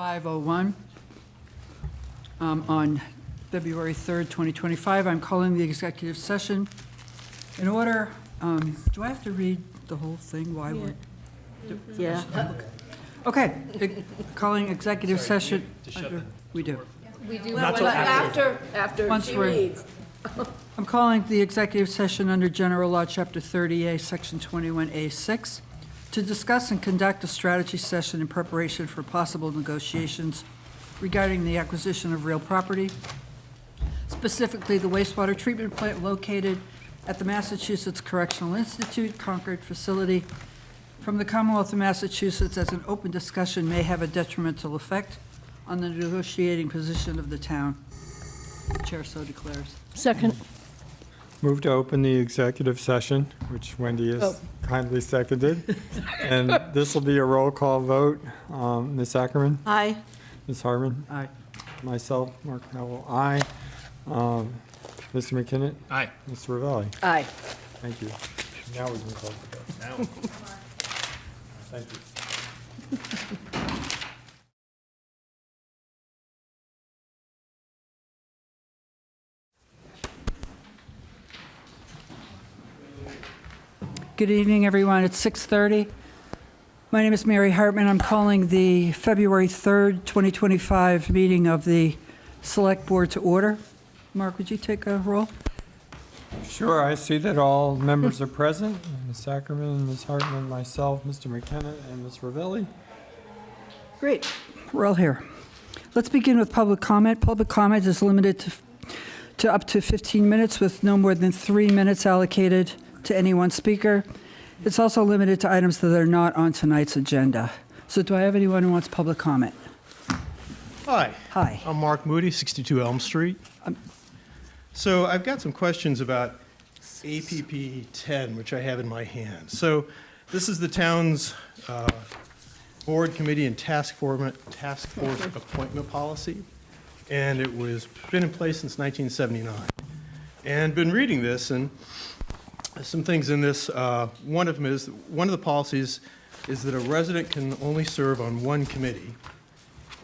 5:01 on February 3rd, 2025. I'm calling the executive session in order. Do I have to read the whole thing? Why would? Yeah. Okay, calling executive session. We do. We do after after she we're- reads. I'm calling the executive session under General Law, Chapter 30A, Section 21A6, to discuss and conduct a strategy session in preparation for possible negotiations regarding the acquisition of real property, specifically the wastewater treatment plant located at the Massachusetts Correctional Institute, Concord facility, from the Commonwealth of Massachusetts, as an open discussion may have a detrimental effect on the negotiating position of the town. The chair so declares. Second. Move to open the executive session, which Wendy has kindly seconded. And this will be a roll call vote. Ms. Ackerman? Aye. Ms. Harmon? Aye. Myself, Mark Howell, aye. Mr. McKinnon? Aye. Mr. Ravelli? Aye. Thank you. Now we can close the vote. Now. Thank you. Good evening, everyone. It's 6:30. My name is Mary Hartman. I'm calling the February 3rd, 2025 meeting of the Select Board to order. Mark, would you take a roll? Sure, I see that all members are present. Ms. Ackerman, Ms. Hartman, myself, Mr. McKinnon, and Ms. Ravelli. Great. We're all here. Let's begin with public comment. Public comment is limited to up to 15 minutes with no more than 3 minutes allocated to any one speaker. It's also limited to items that are not on tonight's agenda. So do I have anyone who wants public comment? Hi. Hi. I'm Mark Moody, 62 Elm Street. So I've got some questions about APP 10, which I have in my hand. So this is the town's board committee and task force appointment policy, and it was been in place since 1979. And been reading this, and some things in this. One of the policies is that a resident can only serve on one committee.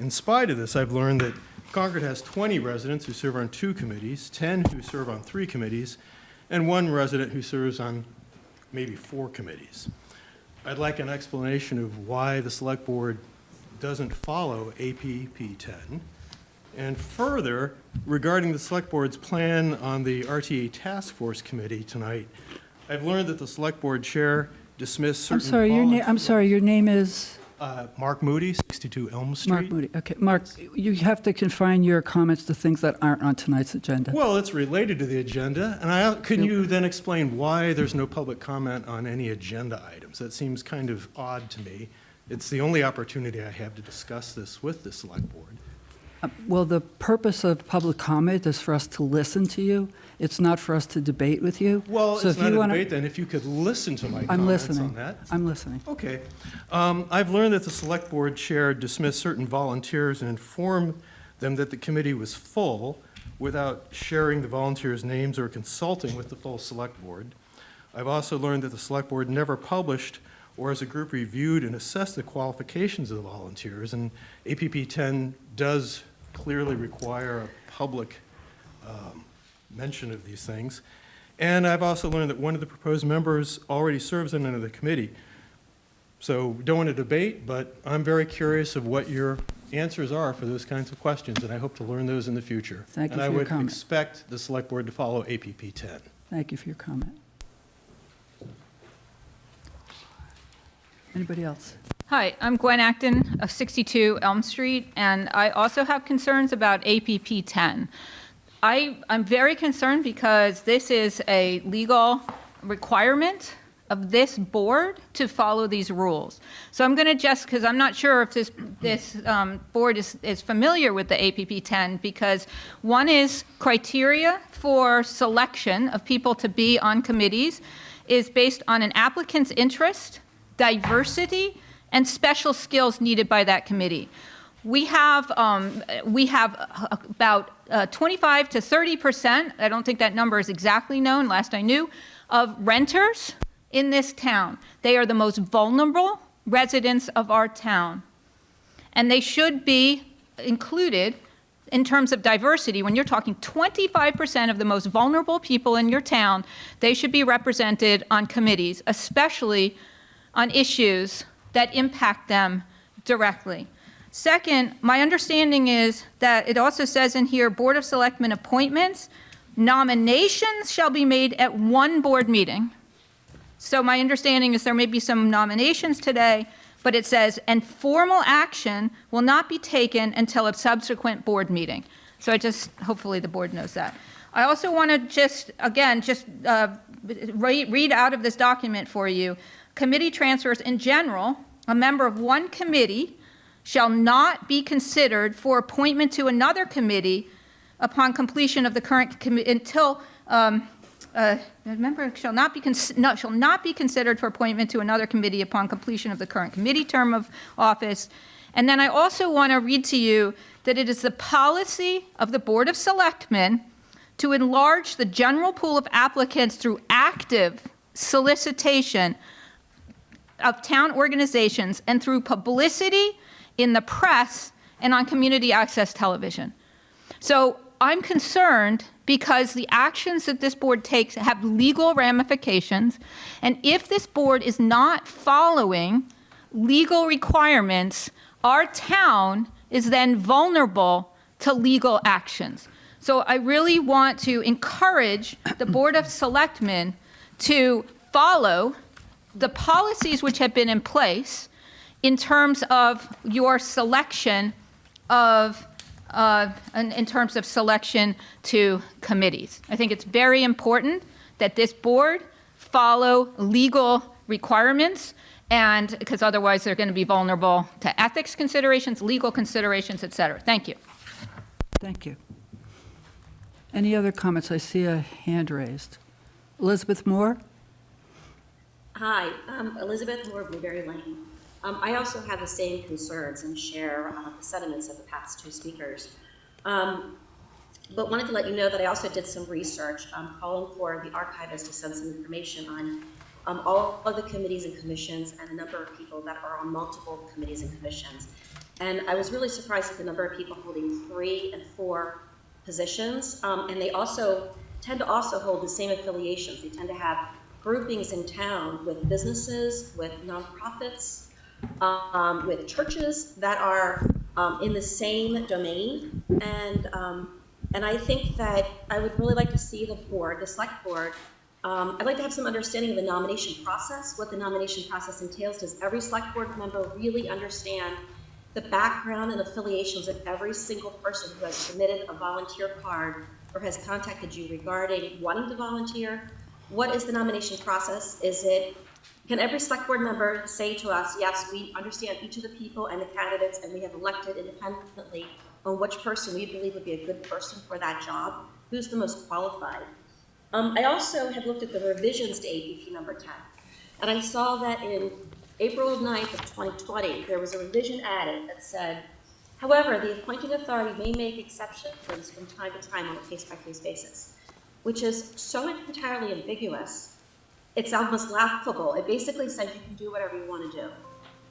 In spite of this, I've learned that Concord has 20 residents who serve on 2 committees, 10 who serve on 3 committees, and 1 resident who serves on maybe 4 committees. I'd like an explanation of why the Select Board doesn't follow APP 10. And further, regarding the Select Board's plan on the RTA Task Force Committee tonight, I've learned that the Select Board Chair dismissed certain I'm sorry, your name is? Mark Moody, 62 Elm Street. Mark Moody. Okay, Mark, you have to confine your comments to things that aren't on tonight's agenda. Well, it's related to the agenda, and can you then explain why there's no public comment on any agenda items? That seems kind of odd to me. It's the only opportunity I have to discuss this with the Select Board. Well, the purpose of public comment is for us to listen to you. It's not for us to debate with you. Well, So it's if not you a wanna- debate then, if you could listen to my I'm comments listening. on that. I'm listening. Okay. I've learned that the Select Board Chair dismissed certain volunteers and informed them that the committee was full without sharing the volunteers' names or consulting with the full Select Board. I've also learned that the Select Board never published or as a group reviewed and assessed the qualifications of the volunteers, and APP 10 does clearly require a public mention of these things. And I've also learned that one of the proposed members already serves on the committee. So don't want to debate, but I'm very curious of what your answers are for those kinds of questions, and I hope to learn those in the future. Thank you and for I your would comment. expect the Select Board to follow APP 10. Thank you for your comment. Anybody else? Hi, I'm Gwen Acton of 62 Elm Street, and I also have concerns about APP 10. I'm very concerned because this is a legal requirement of this board to follow these rules. So I'm going to just, because I'm not sure if this board is familiar with the APP 10, because one is criteria for selection of people to be on committees is based on an applicant's interest, diversity, and special skills needed by that committee. We have about 25 to 30%, I don't think that number is exactly known, last I knew, of renters in this town. They are the most vulnerable residents of our town. And they should be included in terms of diversity. When you're talking 25% of the most vulnerable people in your town, they should be represented on committees, especially on issues that impact them directly. Second, my understanding is that it also says in here, Board of Selectmen appointments, nominations shall be made at one board meeting. So my understanding is there may be some nominations today, but it says, and formal action will not be taken until a subsequent board meeting. So hopefully the board knows that. I also want to read out of this document for you. Committee transfers in general, a member of one committee shall not be considered for appointment to another committee upon completion of the current committee until a member shall not be considered for appointment to another committee upon completion of the current committee term of office. And then I also want to read to you that it is the policy of the Board of Selectmen to enlarge the general pool of applicants through active solicitation of town organizations and through publicity in the press and on community access television. So I'm concerned because the actions that this board takes have legal ramifications, and if this board is not following legal requirements, our town is then vulnerable to legal actions. So I really want to encourage the Board of Selectmen to follow the policies which have been in place in terms of your selection of in terms of selection to committees. I think it's very important that this board follow legal requirements, and because otherwise they're going to be vulnerable to ethics considerations, legal considerations, et cetera. Thank you. Thank you. Any other comments? I see a hand raised. Elizabeth Moore? Hi, Elizabeth Moore, Blueberry Lane. I also have the same concerns and share the sentiments of the past two speakers. But wanted to let you know that I also did some research calling for the archivist to send some information on all of the committees and commissions and the number of people that are on multiple committees and commissions. And I was really surprised at the number of people holding 3 and 4 positions. And they also tend to also hold the same affiliations. They tend to have groupings in town with businesses, with nonprofits, with churches that are in the same domain. And I think that I would really like to see the board, the select board, I'd like to have some understanding of the nomination process, what the nomination process entails. Does every select board member really understand the background and affiliations of every single person who has submitted a volunteer card or has contacted you regarding wanting to volunteer? What is the nomination process? Can every select board member say to us, yes, we understand each of the people and the candidates, and we have elected independently on which person we believe would be a good person for that job? Who's the most qualified? I also have looked at the revisions to APP number 10, and I saw that in April 9th of 2020, there was a revision added that said, however, the appointing authority may make exceptions from time to time on a case-by-case basis, which is so entirely ambiguous. It's almost laughable. It basically says you can do whatever you want to do.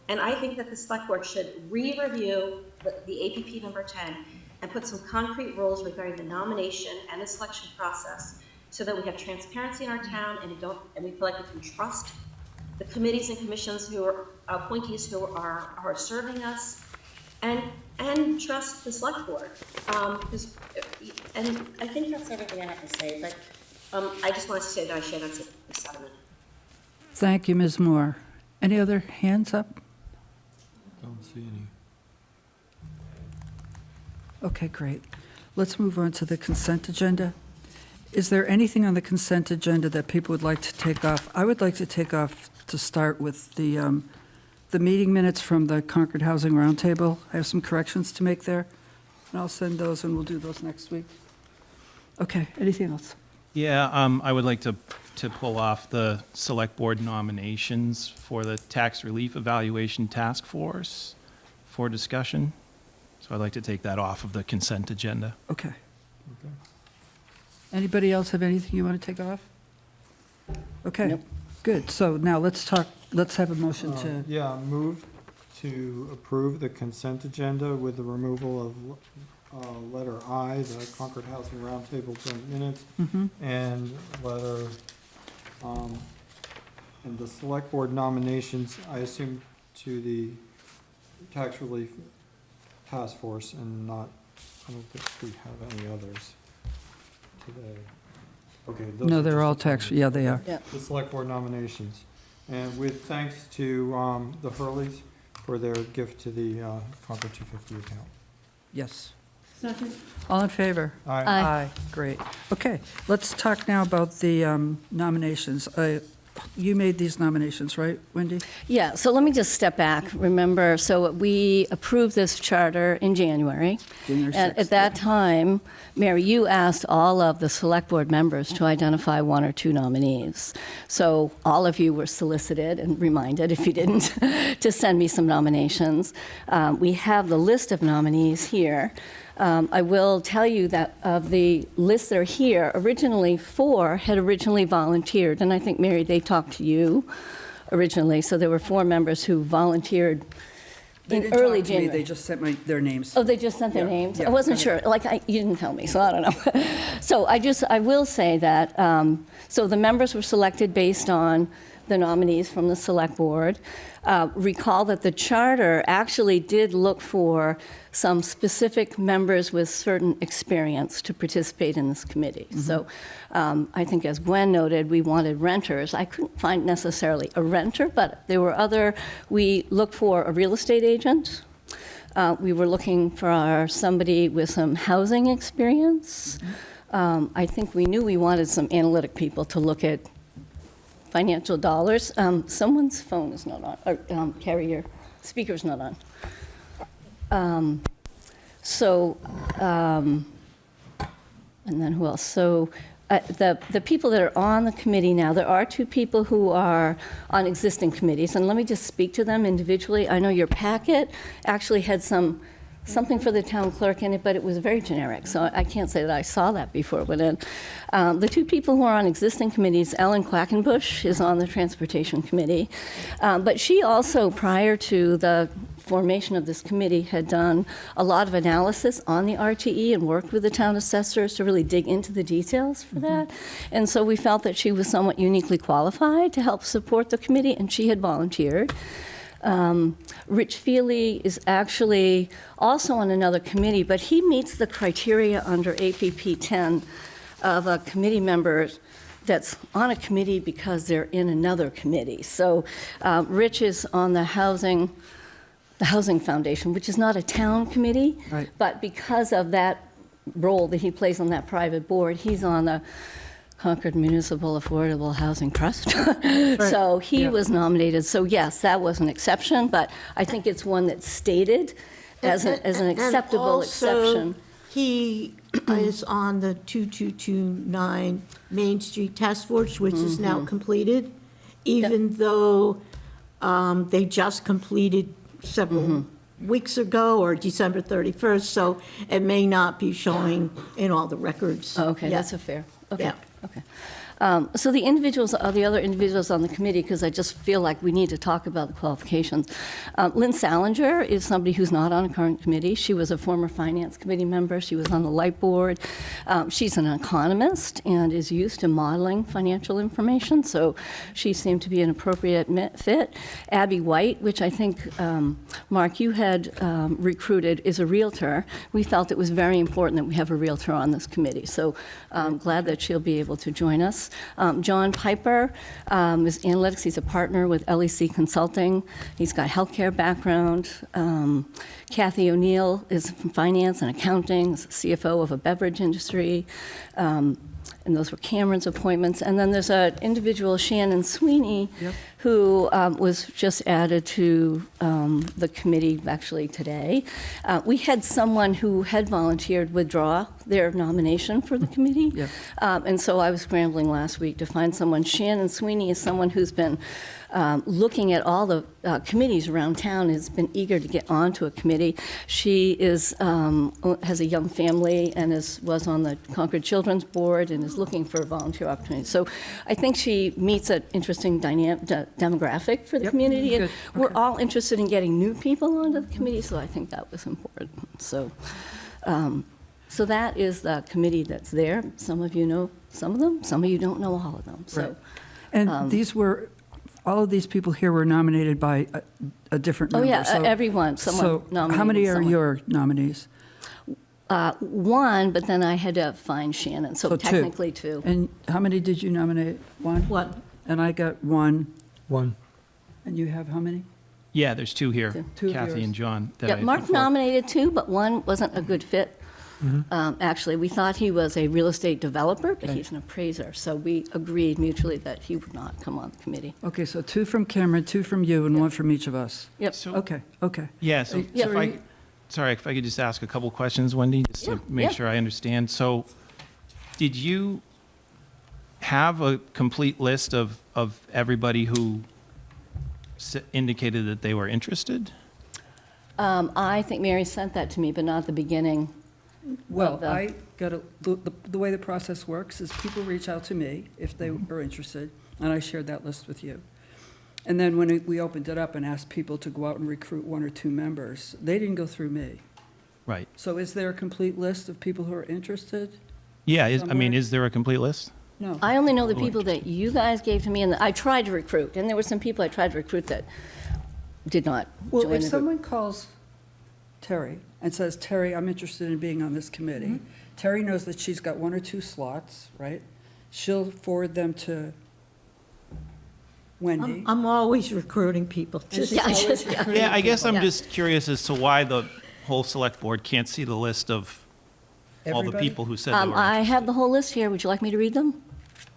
And I think that the select board should re-review the APP number 10 and put some concrete rules regarding the nomination and the selection process so that we have transparency in our town and we feel like we can trust the committees and commissions who are appointees who are serving us, and trust the select board. And I think that's everything I have to say, but I just wanted to say that I share that sentiment. Thank you, Ms. Moore. Any other hands up? Don't see any. Okay, great. Let's move on to the consent agenda. Is there anything on the consent agenda that people would like to take off? I would like to take off to start with the meeting minutes from the Concord Housing Roundtable. I have some corrections to make there, and I'll send those, and we'll do those next week. Okay, anything else? Yeah, I would like to pull off the select board nominations for the tax relief evaluation task force for discussion. So I'd like to take that off of the consent agenda. Okay. Anybody else have anything you want to take off? Okay, good. So now let's have a motion to, Yeah, move to approve the consent agenda with the removal of letter I, the Concord Housing Roundtable joint minutes, and letter, and the select board nominations, I assume, to the tax relief task force and not, I don't think we have any others today. Okay. those No, are they're just all the tax, candidates. yeah, they are. Yeah. The select board nominations. And with thanks to the Hurleys for their gift to the Concord 250 account. Yes. Second. All in favor? Aye. Aye, great. Okay, let's talk now about the nominations. You made these nominations, right, Wendy? Yeah, so let me just step back. Remember, so we approved this charter in January. January And 6th, at that time, Mary, you asked all of the select board members to identify one or two nominees. So all of you were solicited and reminded, if you didn't, to send me some nominations. We have the list of nominees here. I will tell you that of the lists that are here, originally 4 had originally volunteered, and I think, Mary, they talked to you originally, so there were 4 members who volunteered They in didn't early talk to me, January. They just sent their names. Oh, they just sent their Yeah, names? yeah, I wasn't kind sure, you didn't tell me, so I don't know. So I will say that, so the members were selected based on the nominees from the select board. Recall that the charter actually did look for some specific members with certain experience to participate in this committee. So I think, as Gwen noted, we wanted renters. I couldn't find necessarily a renter, but there were we looked for a real estate agent. We were looking for somebody with some housing experience. I think we knew we wanted some analytic people to look at financial dollars. Someone's phone is not on, or Carrie, your speaker's not on. And then who else? So the people that are on the committee now, there are 2 people who are on existing committees, and let me just speak to them individually. I know your packet actually had something for the town clerk in it, but it was very generic, so I can't say that I saw that before it went in. The 2 people who are on existing committees, Ellen Quackenbush is on the Transportation Committee, but she also, prior to the formation of this committee, had done a lot of analysis on the RTE and worked with the town assessors to really dig into the details for that. And so we felt that she was somewhat uniquely qualified to help support the committee, and she had volunteered. Rich Feely is actually also on another committee, but he meets the criteria under APP 10 of a committee member that's on a committee because they're in another committee. So Rich is on the Housing Foundation, which is not a town committee, Right. but because of that role that he plays on that private board, he's on the Concord Municipal Affordable Housing Trust. So he Yeah. was nominated. So yes, that was an exception, but I think it's one that's stated as an acceptable exception. He is on the 2229 Main Street Task Force, which is now completed, even though they just completed several weeks ago or December 31st, so it may not be showing in all the records. Oh, okay, yet. that's a fair, okay, Yeah. okay. So the other individuals on the committee, because I just feel like we need to talk about the qualifications. Lynn Salinger is somebody who's not on a current committee. She was a former finance committee member. She was on the light board. She's an economist and is used to modeling financial information, so she seemed to be an appropriate fit. Abby White, which I think, Mark, you had recruited, is a Realtor. We felt it was very important that we have a Realtor on this committee, so I'm glad that she'll be able to join us. John Piper is analytics. He's a partner with LEC Consulting. He's got healthcare background. Kathy O'Neill is from finance and accounting, is CFO of a beverage industry. And those were Cameron's appointments. And then there's an individual, Shannon Sweeney, who was just added to the committee actually today. We had someone who had volunteered withdraw their nomination for the committee. Yep. And so I was scrambling last week to find someone. Shannon Sweeney is someone who's been looking at all the committees around town, has been eager to get onto a committee. She is has a young family and was on the Concord Children's Board and is looking for a volunteer opportunity. So I think she meets an interesting demographic for the Yep, community. And good, we're okay. all interested in getting new people onto the committee, so I think that was important. So, so that is the committee that's there. Some of you know some of them, some of you don't know all of them, so. Right. And these were, all of these people here were nominated by a different Oh, member. yeah, so- everyone, someone So nominated how many are someone. your nominees? One, but then I had to find Shannon, so So two. technically two. And how many did you nominate? One? One. And I got one. One. And you have how many? Yeah, there's two here, Two of Kathy yours. and John. that Yeah, I- Mark nominated two, but one wasn't a good fit. Actually, we thought he was a real estate developer, but he's an appraiser, so we agreed mutually that he would not come on the committee. Okay, so two from Cameron, two from you, and one from each of us. Yep. So- Okay, okay. Yeah, so Yeah. if I, sorry, if I could just ask a couple questions, Wendy, just Yeah, to make yeah. sure I understand. So did you have a complete list of everybody who indicated that they were interested? I think Mary sent that to me, but not at the beginning. Well, the- I got the way the process works is people reach out to me if they are interested, and I shared that list with you. And then when we opened it up and asked people to go out and recruit one or two members, they didn't go through me. Right. So is there a complete list of people who are interested? Yeah, I mean, Somewhere. is there a complete list? No. I only know the people that you guys gave to me, and I tried to recruit, and there were some people I tried to recruit that did not Well, join if the group. someone calls Terry and says, Terry, I'm interested in being on this committee, Mm-hmm. Terry knows that she's got one or two slots, right? She'll forward them to Wendy. I'm always recruiting people. Just- Yeah, yeah. Yeah, I guess I'm Yeah. just curious as to why the whole select board can't see the list of all the Everybody? people who said they were I interested. have the whole list here. Would you like me to read them?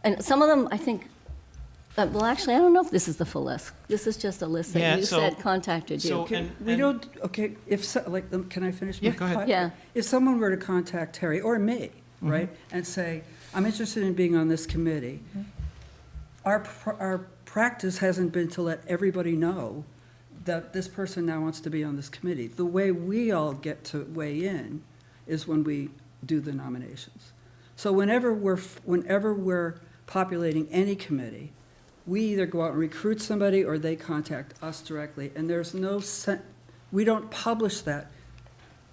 And some of them, I think, well, actually, I don't know if this is the full list. This is just a list Yeah, that you so- said contacted you. so- Okay, and- we and- don't, okay, if, can I finish? Yeah, my go ahead. thought? Yeah. If someone were to contact Terry or me, Mm-hmm. right, and say, I'm interested in being on this committee, our practice hasn't been to let everybody know that this person now wants to be on this committee. The way we all get to weigh in is when we do the nominations. So whenever we're populating any committee, we either go out and recruit somebody or they contact us directly. And there's no, we don't publish that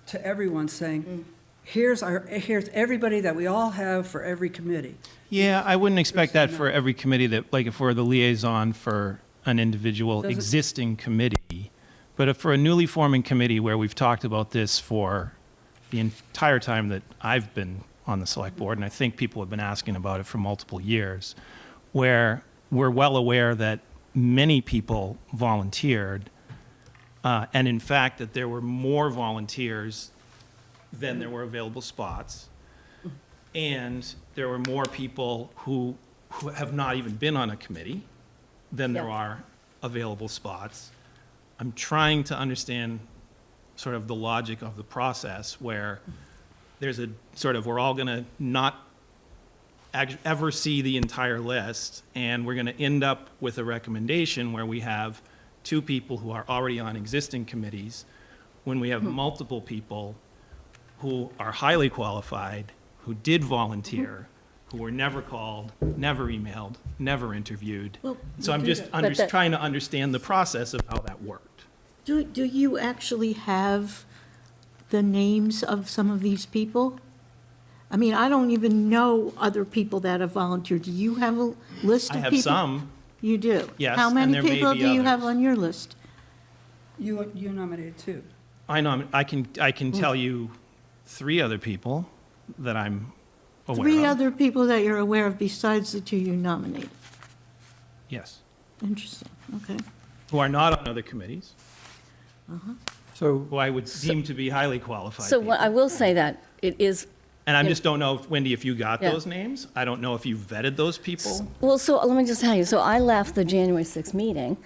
to everyone saying, here's everybody that we all have for every committee. Yeah, I wouldn't expect that for every committee that, like if we're the liaison for an individual Does it- existing committee. But if for a newly forming committee where we've talked about this for the entire time that I've been on the select board, and I think people have been asking about it for multiple years, where we're well aware that many people volunteered, and in fact that there were more volunteers than there were available spots. And there were more people who have not even been on a committee than there Yeah. are available spots. I'm trying to understand sort of the logic of the process where there's a sort of, we're all going to not ever see the entire list, and we're going to end up with a recommendation where we have two people who are already on existing committees, when we have multiple people who are highly qualified, who did volunteer, who were never called, never emailed, never interviewed. Well, So I'm just But that- trying to understand the process of how that worked. Do you actually have the names of some of these people? I mean, I don't even know other people that have volunteered. Do you have a list I of have people? some, You do? Yes, How and many there may people be do you have others. on your list? You nominated two. I know, I can tell you 3 other people that I'm aware of. 3 other people that you're aware of besides the 2 you nominated? Yes, Interesting, okay. who are not on other committees, So, who I would deem to be highly qualified So people. what I will say that it is, And I Yeah. just don't know, Wendy, if you got Yeah. those names. I don't know if you vetted those people. well, so let me just tell you, so I left the January 6th meeting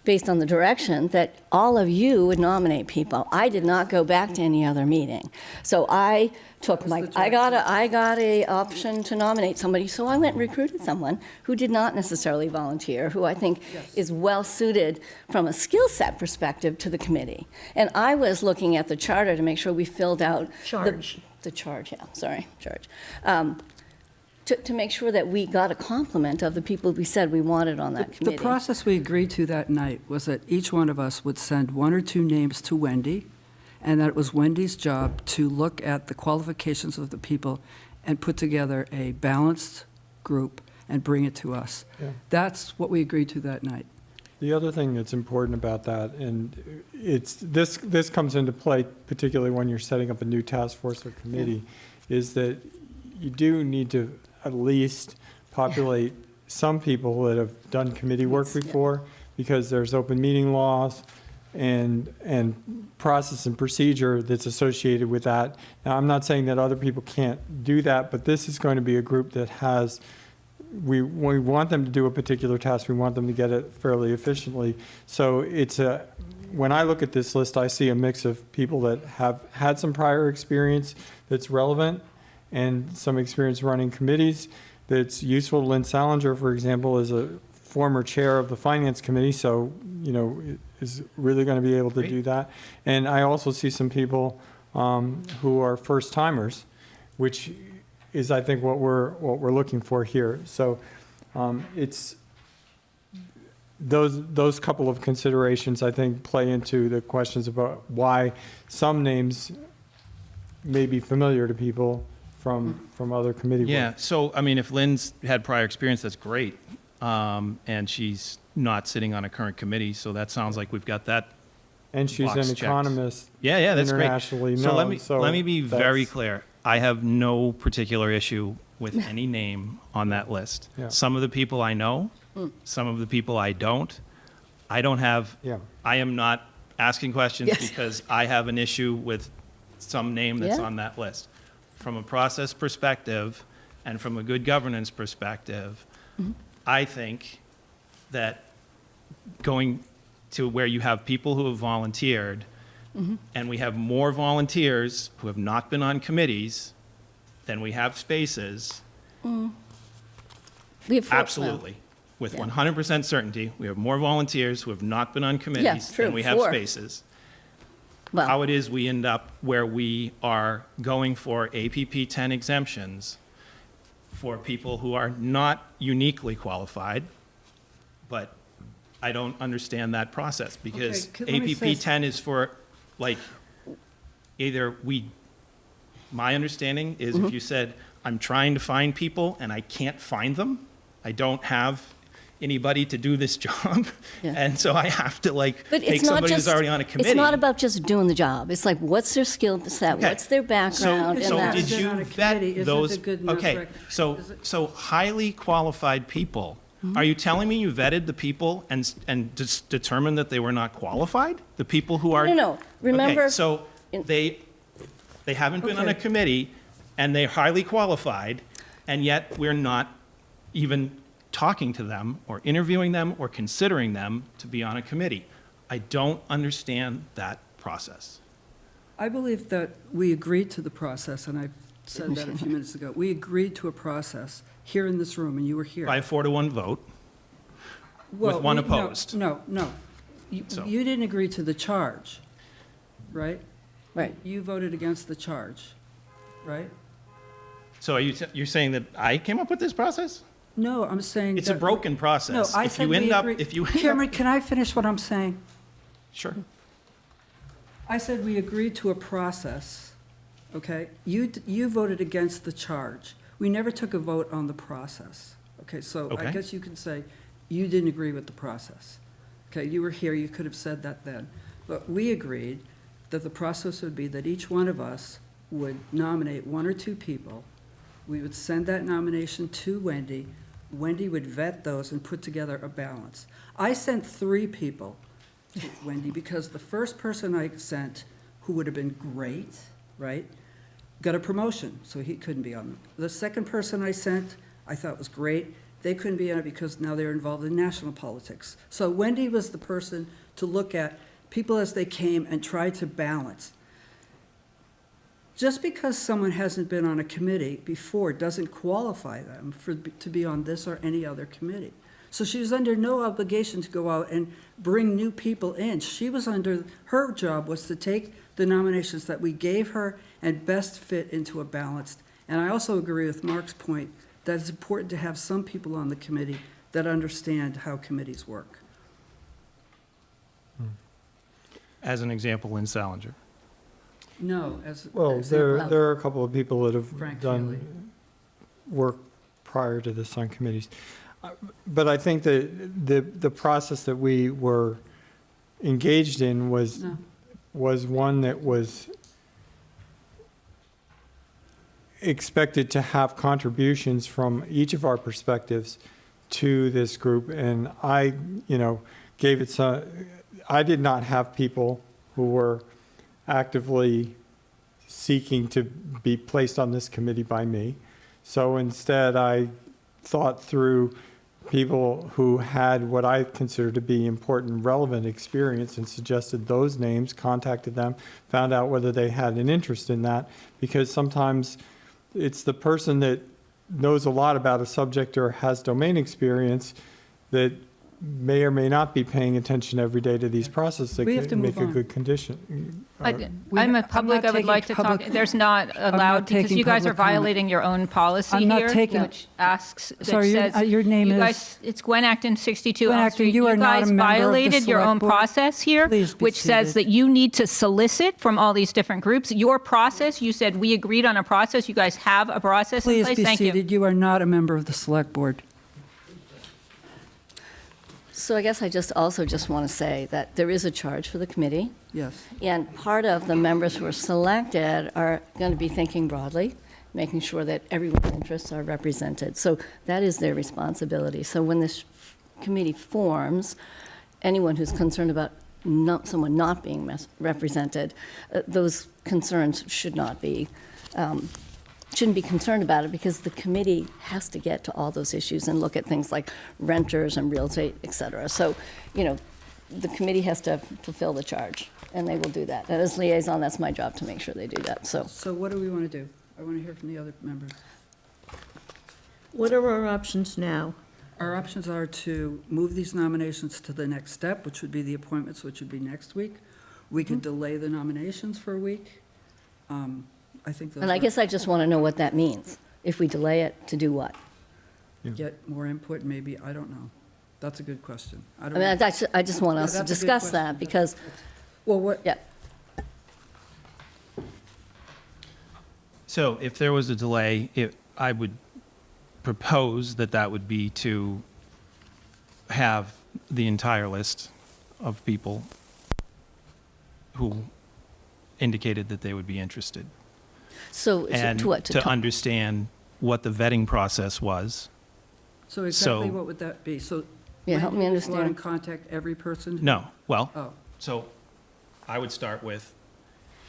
based on the direction that all of you would nominate people. I did not go back to any other meeting. So I took my, I got a option to nominate somebody, so I went and recruited someone who did not necessarily volunteer, who I think is well-suited from a skill set perspective to the committee. And I was looking at the charter to make sure we filled out. Charge. The charge, yeah, sorry, charge. to make sure that we got a complement of the people we said we wanted on that The committee. process we agreed to that night was that each one of us would send one or two names to Wendy, and that it was Wendy's job to look at the qualifications of the people and put together a balanced group and bring it to us. Yeah. That's what we agreed to that night. The other thing that's important about that, and this comes into play particularly when you're setting up a new task force or committee, is that you do need to at least populate some people that have done committee work before, because there's open meeting laws and process and procedure that's associated with that. Now, I'm not saying that other people can't do that, but this is going to be a group that has, we want them to do a particular task, we want them to get it fairly efficiently. So when I look at this list, I see a mix of people that have had some prior experience that's relevant and some experience running committees that's useful. Lynn Salinger, for example, is a former chair of the Finance Committee, so, is really going to be able to do that. And I also see some people who are first-timers, which is, I think, what we're looking for here. So it's those couple of considerations, I think, play into the questions about why some names may be familiar to people from other committee work. Yeah, so, I mean, if Lynn's had prior experience, that's great. And she's not sitting on a current committee, so that sounds like we've got that. And she's Box an checked. economist. Yeah, that's great. Internationally So known. let me be very that's- clear. I have no particular issue with any name on that list. Yeah. Some of the people I know, some of the people I don't. I don't have, Yeah. I am not asking questions Yes. because I have an issue with some name that's Yeah. on that list. From a process perspective and from a good governance perspective, I think that going to where you have people who have volunteered, and we have more volunteers who have not been on committees than we have spaces, We have four- absolutely. With Yeah. 100% certainty, we have more volunteers who have not been on committees true, than we have 4. spaces. Well, How it is we end up where we are going for APP 10 exemptions for people who are not uniquely qualified, but I don't understand that process, because Okay, let me say APP 10 is for, like, my understanding is if you said, I'm trying to find people and I can't find them, I don't have anybody to do this job, Yeah. and so I have to, like, but take it's not somebody just, who's already on a committee. it's not about just doing the job. It's like, what's their skill set? Okay. What's their background? Because So that- and did that. Been you on a vet committee isn't those? a good enough Okay, rec- so, is it- so highly qualified people, are you telling me you vetted the people and just determined that they were not qualified? The people who are? No. Remember. Okay, so they haven't been on a Okay. committee, and they're highly qualified, and yet we're not even talking to them, or interviewing them, or considering them to be on a committee. I don't understand that process. I believe that we agreed to the process, and I said that a few minutes ago. We agreed to a process here in this room, and you were here. By a 4-to-1 vote, Well, one no, opposed. No. So- You didn't agree to the charge, right? Right. You voted against the charge, right? so you're saying that I came up with this process? No, I'm saying It's a that- broken No, process. I If said you we end up, agreed. if you. Cameron, can I finish what I'm saying? Sure. I said we agreed to a process, okay? You voted against the charge. We never took a vote on the process, okay? So I Okay. guess you can say you didn't agree with the process. Okay, you were here, you could have said that then. But we agreed that the process would be that each one of us would nominate one or two people. We would send that nomination to Wendy. Wendy would vet those and put together a balance. I sent 3 people to Wendy because the first person I sent, who would have been great, right, got a promotion, so he couldn't be on it. The second person I sent, I thought was great. They couldn't be on it because now they're involved in national politics. So Wendy was the person to look at people as they came and try to balance. Just because someone hasn't been on a committee before doesn't qualify them to be on this or any other committee. So she was under no obligation to go out and bring new people in. Her job was to take the nominations that we gave her and best fit into a balanced. And I also agree with Mark's point that it's important to have some people on the committee that understand how committees work. As an example, Lynn Salinger. No, as. Well, example, there are a couple of people that have Frank done Feely. work prior to this on committees. But I think that the process that we were engaged in was No. one that was expected to have contributions from each of our perspectives to this group. And I, gave it some, I did not have people who were actively seeking to be placed on this committee by me. So instead, I thought through people who had what I consider to be important, relevant experience and suggested those names, contacted them, found out whether they had an interest in that, because sometimes it's the person that knows a lot about a subject or has domain experience that may or may not be paying attention every day to these processes that We have to can make move a on. good condition. I'm a public, I would taking like to talk, public- there's not allowed, because taking you guys are public comment. violating your own policy I'm not here, taking- which asks, that Sorry, says. your name you is- guys- It's Gwen Acton, 62 Gwen Elm Acton, Street. you are not a guys member of the violated your select own board. process here, Please be which says seated. that you need to solicit from all these different groups. Your process, you said we agreed on a process. You guys have a process in Please place. be Thank you. seated. You are not a member of the select board. So I guess I just want to say that there is a charge for the committee. Yes. And part of the members who are selected are going to be thinking broadly, making sure that everyone's interests are represented. So that is their responsibility. So when this committee forms, anyone who's concerned about someone not being represented, those concerns shouldn't be concerned about it, because the committee has to get to all those issues and look at things like renters and real estate, et cetera. So, the committee has to fulfill the charge, and they will do that. And as liaison, that's my job to make sure they do that, so. So what do we want to do? I want to hear from the other members. What are our options now? Our options are to move these nominations to the next step, which would be the appointments, which would be next week. We could delay the nominations for a week. I think those And I guess I just want to know what that means. If we delay it, to do what? get more input, maybe, I don't know. That's a good question. I I don't mean, know. I just want us to That's a good discuss question. that, because, Well, what, yeah. So if there was a delay, I would propose that would be to have the entire list of people who indicated that they would be interested. So, And to what? to understand what the vetting process was. so exactly So- what would that be? So. Yeah, help me Wendy would go out understand. and contact every person? No, well, Oh, so I would start with,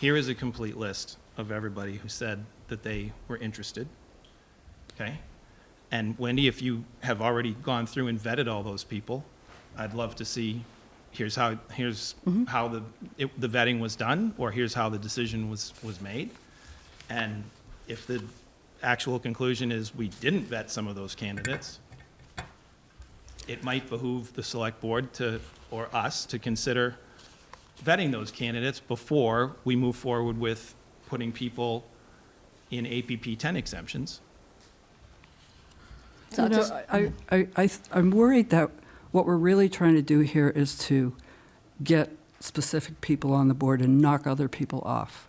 here is a complete list of everybody who said that they were interested, okay? And Wendy, if you have already gone through and vetted all those people, I'd love to see, here's how the vetting was done, or here's how the decision was made. And if the actual conclusion is we didn't vet some of those candidates, it might behoove the select board or us to consider vetting those candidates before we move forward with putting people in APP 10 exemptions. So You know, just- I'm worried that what we're really trying to do here is to get specific people on the board and knock other people off.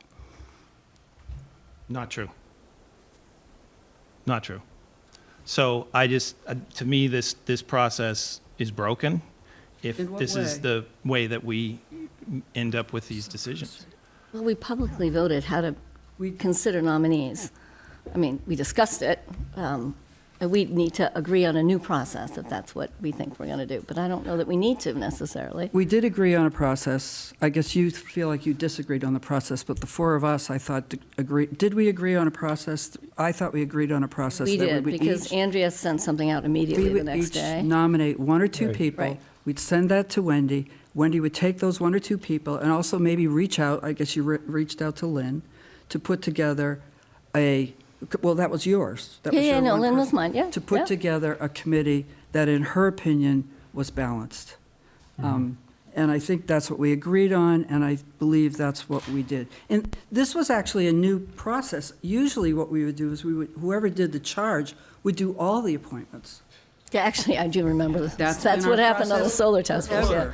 Not true. Not true. So I just, to me, this process is broken if In what this is way? the way that we end up with these decisions. Well, we publicly voted how to We- consider nominees. I mean, we discussed it, and we need to agree on a new process if that's what we think we're going to do. But I don't know that we need to necessarily. We did agree on a process. I guess you feel like you disagreed on the process, but the four of us, I thought, agreed. Did we agree on a process? I thought we agreed on a process. We that did, would because each- Andrea sent something out immediately we the would next each day. nominate one or two Right. people. Right. We'd send that to Wendy. Wendy would take those one or two people and also maybe reach out, I guess you reached out to Lynn, to put together well, that was yours. That Yeah, was yeah, your no, one Lynn was person. mine, yeah, To yeah. put together a committee that, in her opinion, was balanced. And I think that's what we agreed on, and I believe that's what we did. And this was actually a new process. Usually what we would do is whoever did the charge would do all the appointments. Yeah, actually, I do remember this. That's That's been what our happened on the process solar task force, yeah. forever.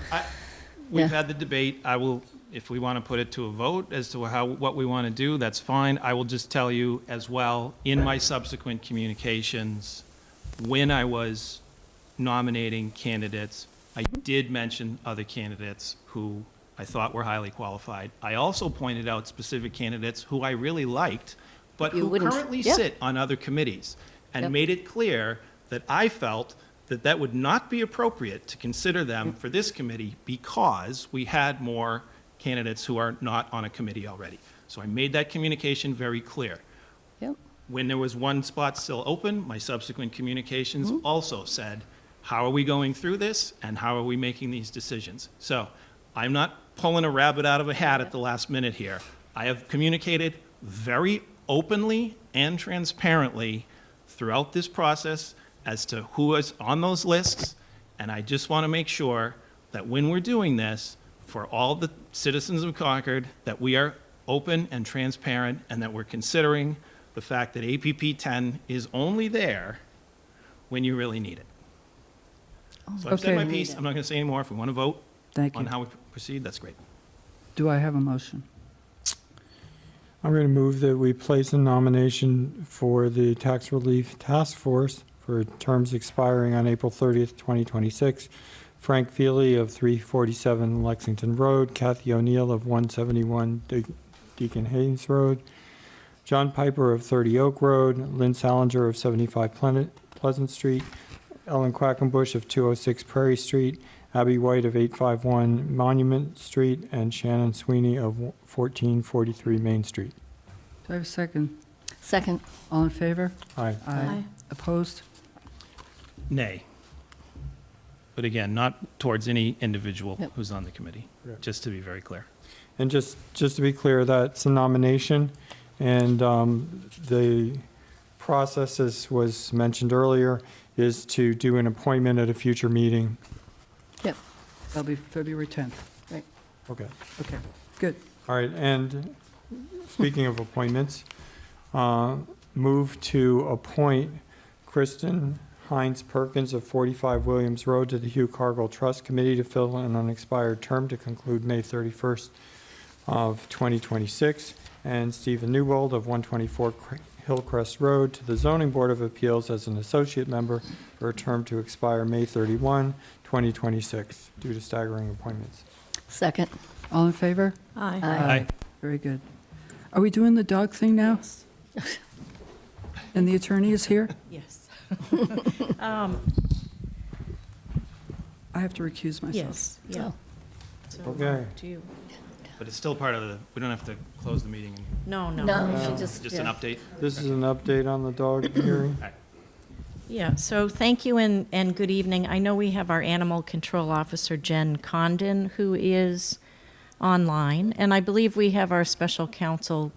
We've Yeah. had the debate. I will, if we want to put it to a vote as to what we want to do, that's fine. I will just tell you as well, in my subsequent communications, when I was nominating candidates, I did mention other candidates who I thought were highly qualified. I also pointed out specific candidates who I really liked, but You who wouldn't- currently yeah. sit on other committees, and Yep. made it clear that I felt that that would not be appropriate to consider them for this committee because we had more candidates who are not on a committee already. So I made that communication very clear. Yep. When there was one spot still open, my subsequent communications also said, how are we going through this and how are we making these decisions? So I'm not pulling a rabbit out of a hat at the last minute here. I have communicated very openly and transparently throughout this process as to who is on those lists, and I just want to make sure that when we're doing this, for all the citizens of Concord, that we are open and transparent and that we're considering the fact that APP 10 is only there when you really need it. So I've said my Okay. piece. I'm not going to say any more. If we want to vote Thank on you. how we proceed, that's great. Do I have a motion? I'm going to move that we place a nomination for the Tax Relief Task Force for terms expiring on April 30th, 2026. Frank Feely of 347 Lexington Road, Kathy O'Neill of 171 Deacon Haynes Road, John Piper of 30 Oak Road, Lynn Salinger of 75 Pleasant Street, Ellen Quackenbush of 206 Prairie Street, Abby White of 851 Monument Street, and Shannon Sweeney of 1443 Main Street. Do I have a second? Second. All in favor? Aye. Aye. Opposed? Nay. But again, not towards any individual Yep. who's on the committee, Correct. just to be very clear. And just to be clear, that's a nomination, and the process, as was mentioned earlier, is to do an appointment at a future meeting. Yep. That'll be February 10th. Okay. Okay, good. All right, and speaking of appointments, move to appoint Kristen Hines Perkins of 45 Williams Road to the Hugh Cargill Trust Committee to fill an unexpired term to conclude May 31st of 2026, and Stephen Newbold of 124 Hillcrest Road to the Zoning Board of Appeals as an associate member for a term to expire May 31, 2026, due to staggering appointments. Second. All in favor? Aye. Aye. Very good. Are we doing the dog thing now? And the attorney is here? Yes. I have to recuse myself. Yes, yeah. So, Okay. do you? But it's still part of the, we don't have to close the meeting. No, no. No, she just, Just an yeah. update. This is an update on the dog hearing. Yeah, so thank you and good evening. I know we have our Animal Control Officer, Jen Condon, who is online, and I believe we have our Special Counsel,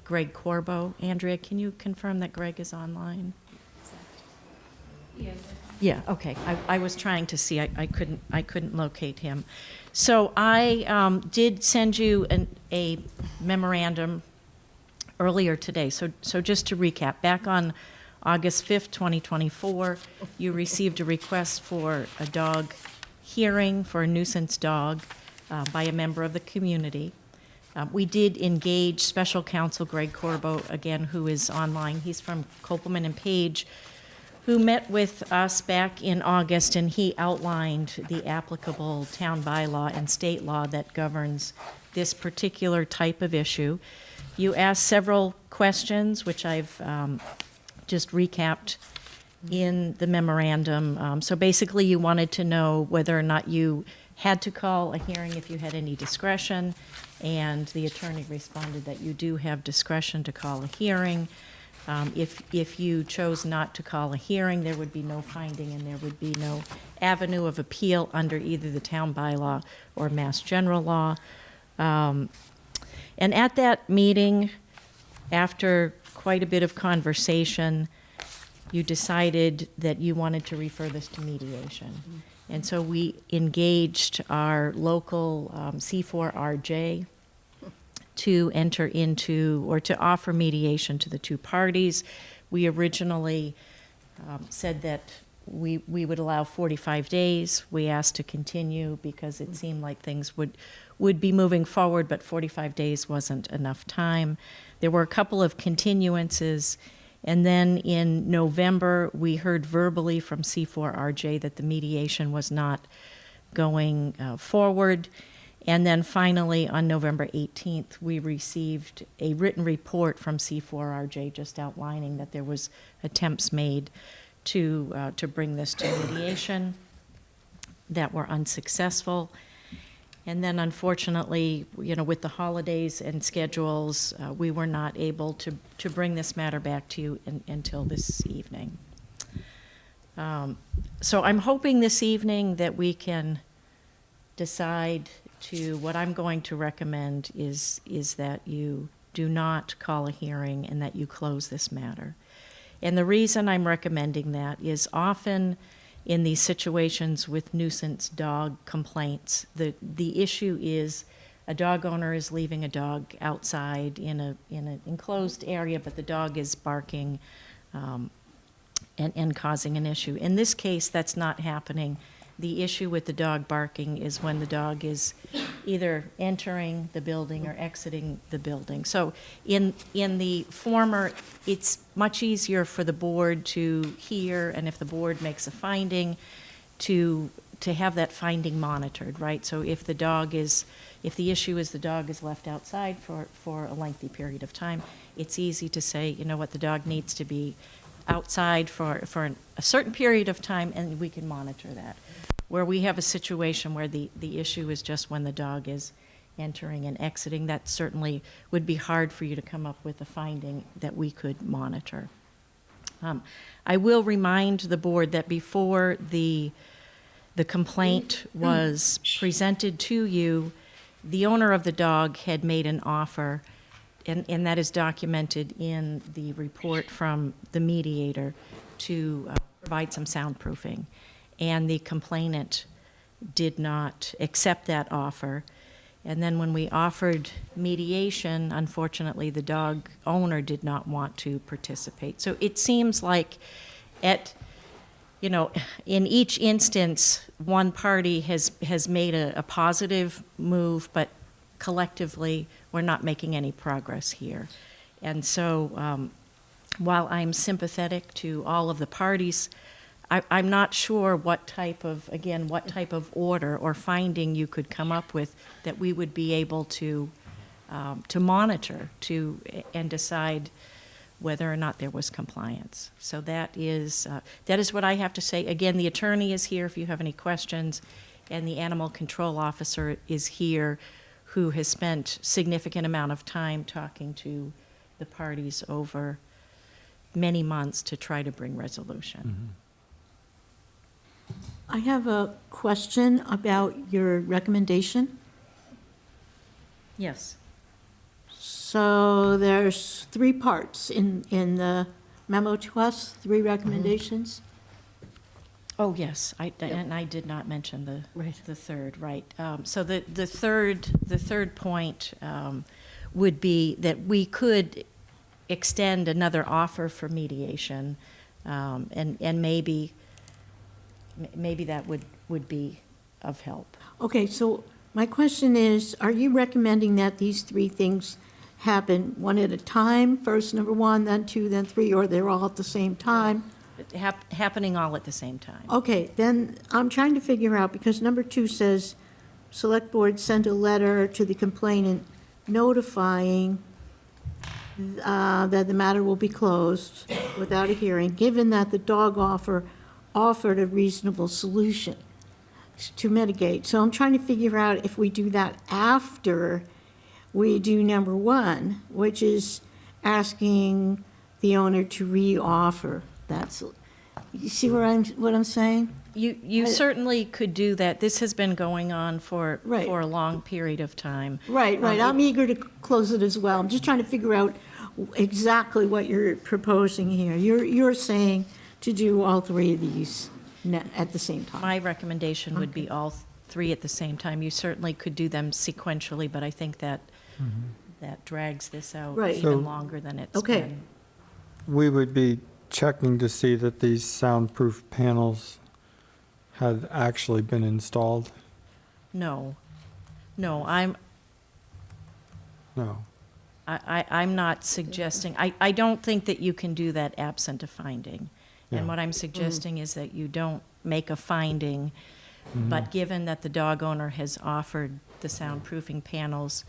Greg Corbo. Andrea, can you confirm that Greg is online? Yeah, okay. I was trying to see. I couldn't locate him. So I did send you a memorandum earlier today. So just to recap, back on August 5th, 2024, you received a request for a dog hearing for a nuisance dog by a member of the community. We did engage Special Counsel Greg Corbo, again, who is online. He's from Copeland and Page, who met with us back in August, and he outlined the applicable town bylaw and state law that governs this particular type of issue. You asked several questions, which I've just recapped in the memorandum. So basically, you wanted to know whether or not you had to call a hearing if you had any discretion, and the attorney responded that you do have discretion to call a hearing. If you chose not to call a hearing, there would be no finding and there would be no avenue of appeal under either the town bylaw or Mass General Law. And at that meeting, after quite a bit of conversation, you decided that you wanted to refer this to mediation. And so we engaged our local C4RJ to enter into, or to offer mediation to the two parties. We originally said that we would allow 45 days. We asked to continue because it seemed like things would be moving forward, but 45 days wasn't enough time. There were a couple of continuances, and then in November, we heard verbally from C4RJ that the mediation was not going forward. And then finally, on November 18th, we received a written report from C4RJ just outlining that there was attempts made to bring this to mediation that were unsuccessful. And then unfortunately, with the holidays and schedules, we were not able to bring this matter back to you until this evening. So I'm hoping this evening that we can decide to, what I'm going to recommend is that you do not call a hearing and that you close this matter. And the reason I'm recommending that is often in these situations with nuisance dog complaints, the issue is a dog owner is leaving a dog outside in an enclosed area, but the dog is barking and causing an issue. In this case, that's not happening. The issue with the dog barking is when the dog is either entering the building or exiting the building. So in the former, it's much easier for the board to hear, and if the board makes a finding, to have that finding monitored, right? So if the issue is the dog is left outside for a lengthy period of time, it's easy to say, you know what, the dog needs to be outside for a certain period of time, and we can monitor that. Where we have a situation where the issue is just when the dog is entering and exiting, that certainly would be hard for you to come up with a finding that we could monitor. I will remind the board that before the complaint was presented to you, the owner of the dog had made an offer, and that is documented in the report from the mediator, to provide some soundproofing. And the complainant did not accept that offer. And then when we offered mediation, unfortunately, the dog owner did not want to participate. So it seems like in each instance, one party has made a positive move, but collectively, we're not making any progress here. And so while I'm sympathetic to all of the parties, I'm not sure what type of order or finding you could come up with that we would be able to monitor and decide whether or not there was compliance. So that is what I have to say. Again, the attorney is here if you have any questions, and the animal control officer is here, who has spent significant amount of time talking to the parties over many months to try to bring resolution. Mm-hmm. I have a question about your recommendation. Yes. So there's 3 parts in the memo to us, 3 recommendations. Oh, yes, and I did not mention the third, right. So the third point would be that we could extend another offer for mediation, and maybe that would be of help. Okay, so my question is, are you recommending that these 3 things happen one at a time? First number 1, then 2, then 3, or they're all at the same time? Happening all at the same time. Okay, then I'm trying to figure out, because number 2 says, select board send a letter to the complainant notifying that the matter will be closed without a hearing, given that the dog offered a reasonable solution to mitigate. So I'm trying to figure out if we do that after we do number 1, which is asking the owner to re-offer. You see what I'm saying? You certainly could do that. This has been going on for a long period of time. Right. I'm eager to close it as well. I'm just trying to figure out exactly what you're proposing here. You're saying to do all 3 of these. at the same time. My recommendation would be all three at the same time. You certainly could do them sequentially, but I think that that drags this out Right. So- even longer than it's Okay. been. We would be checking to see that these soundproof panels had actually been installed? No, no, No. I'm not suggesting, I don't think that you can do that absent a finding. Yeah. And what I'm suggesting is that you don't make a finding, but given that the dog owner has offered the soundproofing panels,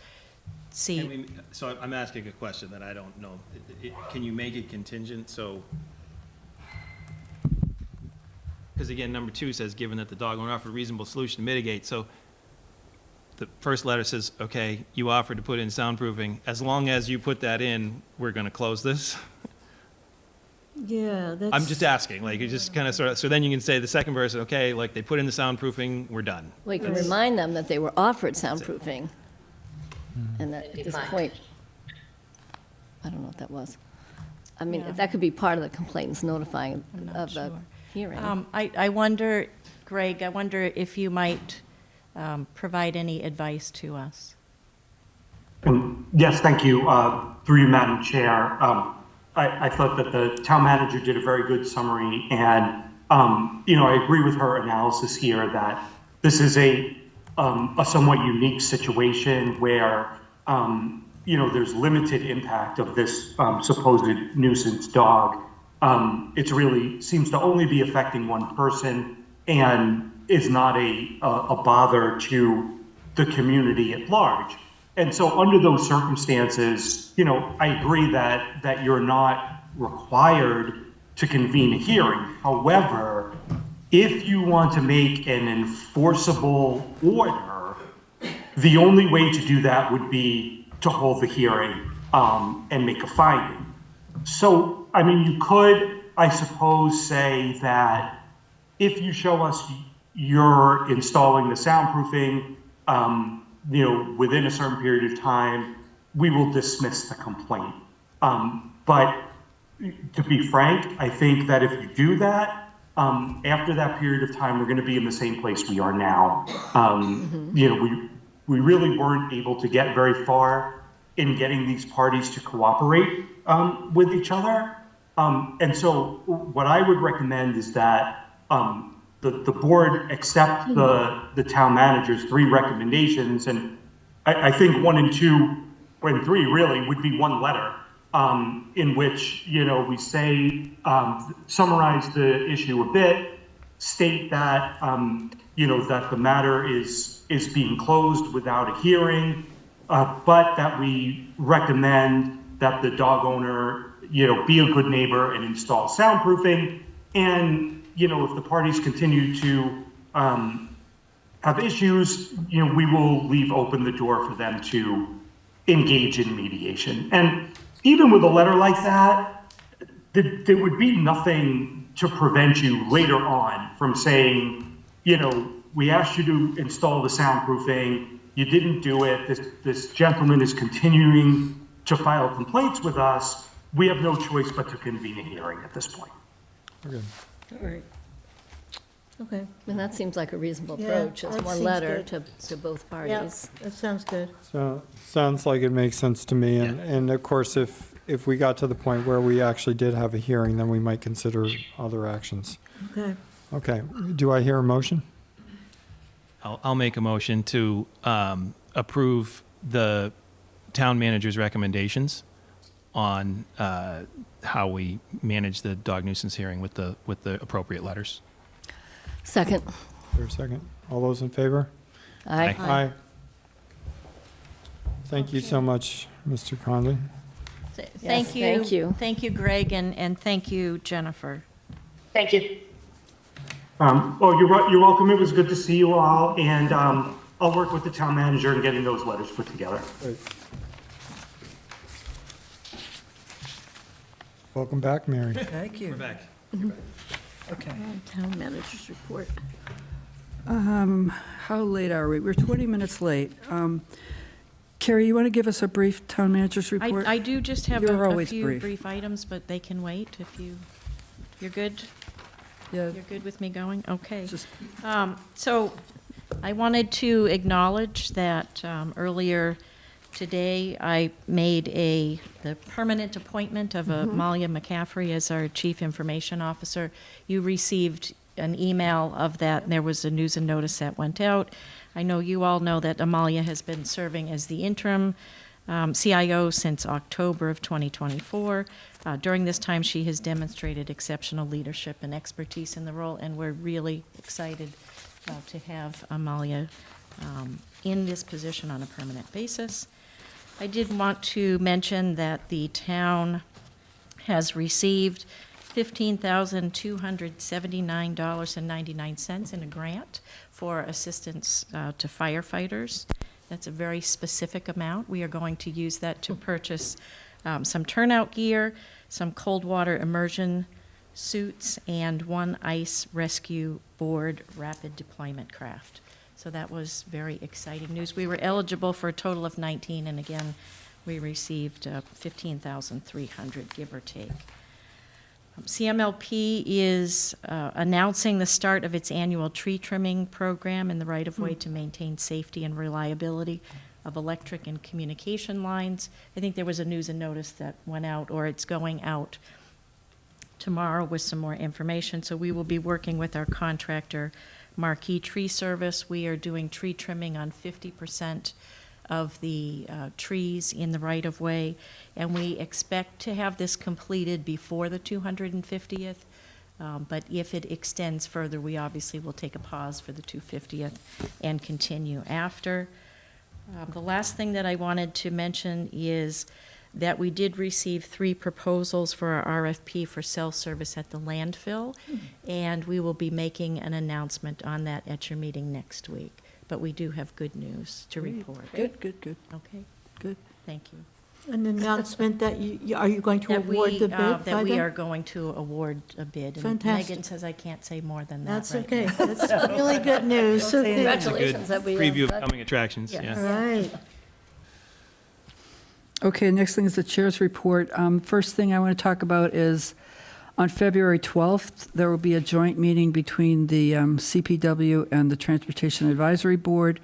see, So I'm asking a question that I don't know. Can you make it contingent, so? Because again, number 2 says, given that the dog owner offered a reasonable solution to mitigate, so the first letter says, okay, you offered to put in soundproofing. As long as you put that in, we're going to close this? Yeah, that's. I'm just asking, like, you just kind of sort of, so then you can say the second verse, okay, like, they put in the soundproofing, we're done. We can remind them that they were offered soundproofing, and that at this point, I don't know what that was. I mean, Yeah. that could be part of the complaints notifying I'm not of the sure. hearing. I wonder, Greg, I wonder if you might provide any advice to us. Yes, thank you. Through you, Madam Chair. I thought that the town manager did a very good summary, and I agree with her analysis here that this is a somewhat unique situation where there's limited impact of this supposed nuisance dog. It really seems to only be affecting one person and is not a bother to the community at large. And so under those circumstances, I agree that you're not required to convene a hearing. However, if you want to make an enforceable order, the only way to do that would be to hold the hearing and make a finding. So, I mean, you could, I suppose, say that if you show us you're installing the soundproofing, within a certain period of time, we will dismiss the complaint. But to be frank, I think that if you do that, after that period of time, we're going to be in the same place we are now. We really weren't able to get very far in getting these parties to cooperate with each other. And so what I would recommend is that the board accept the town manager's 3 recommendations, and I think 1 and 2 and 3 really would be one letter in which we say summarize the issue a bit, state that that the matter is being closed without a hearing, but that we recommend that the dog owner be a good neighbor and install soundproofing, and if the parties continue to have issues, we will leave open the door for them to engage in mediation. And even with a letter like that, there would be nothing to prevent you later on from saying, we asked you to install the soundproofing, you didn't do it, this gentleman is continuing to file complaints with us, we have no choice but to convene a hearing at this point. Okay. All right. Okay. And that seems like a reasonable Yeah, approach, just that one seems letter good. to both Yeah, parties. that sounds good. So, sounds like it makes sense to me, and of course, if we got to the point where we actually did have a hearing, then we might consider other actions. Okay. Okay, do I hear a motion? I'll make a motion to approve the town manager's recommendations on how we manage the dog nuisance hearing with the appropriate letters. Second. For a second. All those in favor? Aye. Aye. Thank you so much, Mr. Condon. Thank you. thank you. Thank you, Greg, and thank you, Jennifer. Thank you. You're welcome. It was good to see you all, and I'll work with the town manager in getting those letters put together. Great. Welcome back, Mary. Thank you. We're back. Okay. Town manager's report. How late are we? We're 20 minutes late. Carrie, you want to give us a brief town manager's report? I do just have You're a always few brief. brief items, but they can wait if you're good. Yeah. You're good with me going? Okay. Just, So I wanted to acknowledge that earlier today, I made the permanent appointment of Amalia McCaffrey as our Chief Information Officer. You received an email of that, and there was a news and notice that went out. I know you all know that Amalia has been serving as the interim CIO since October of 2024. During this time, she has demonstrated exceptional leadership and expertise in the role, and we're really excited to have Amalia in this position on a permanent basis. I did want to mention that the town has received $15,279.99 in a grant for assistance to firefighters. That's a very specific amount. We are going to use that to purchase some turnout gear, some cold water immersion suits, and one ice rescue board rapid deployment craft. So that was very exciting news. We were eligible for a total of 19, and again, we received 15,300, give or take. CMLP is announcing the start of its annual tree trimming program in the right-of-way to maintain safety and reliability of electric and communication lines. I think there was a news and notice that went out, or it's going out tomorrow with some more information. So we will be working with our contractor, Marquee Tree Service. We are doing tree trimming on 50% of the trees in the right-of-way, and we expect to have this completed before the 250th. But if it extends further, we obviously will take a pause for the 250th and continue after. The last thing that I wanted to mention is that we did receive 3 proposals for our RFP for cell service at the landfill, and we will be making an announcement on that at your meeting next week. But we do have good news to report. good, good, good, Okay, good. thank you. An announcement that are you going to That award we, the bid by that we then? are going to award a bid. And Fantastic. Megan says I can't say more than that That's right okay. now. That's really good news. So thank- Congratulations that we. Preview of that- coming attractions, Yes. yeah. All right. Okay, next thing is the chair's report. First thing I want to talk about is on February 12th, there will be a joint meeting between the CPW and the Transportation Advisory Board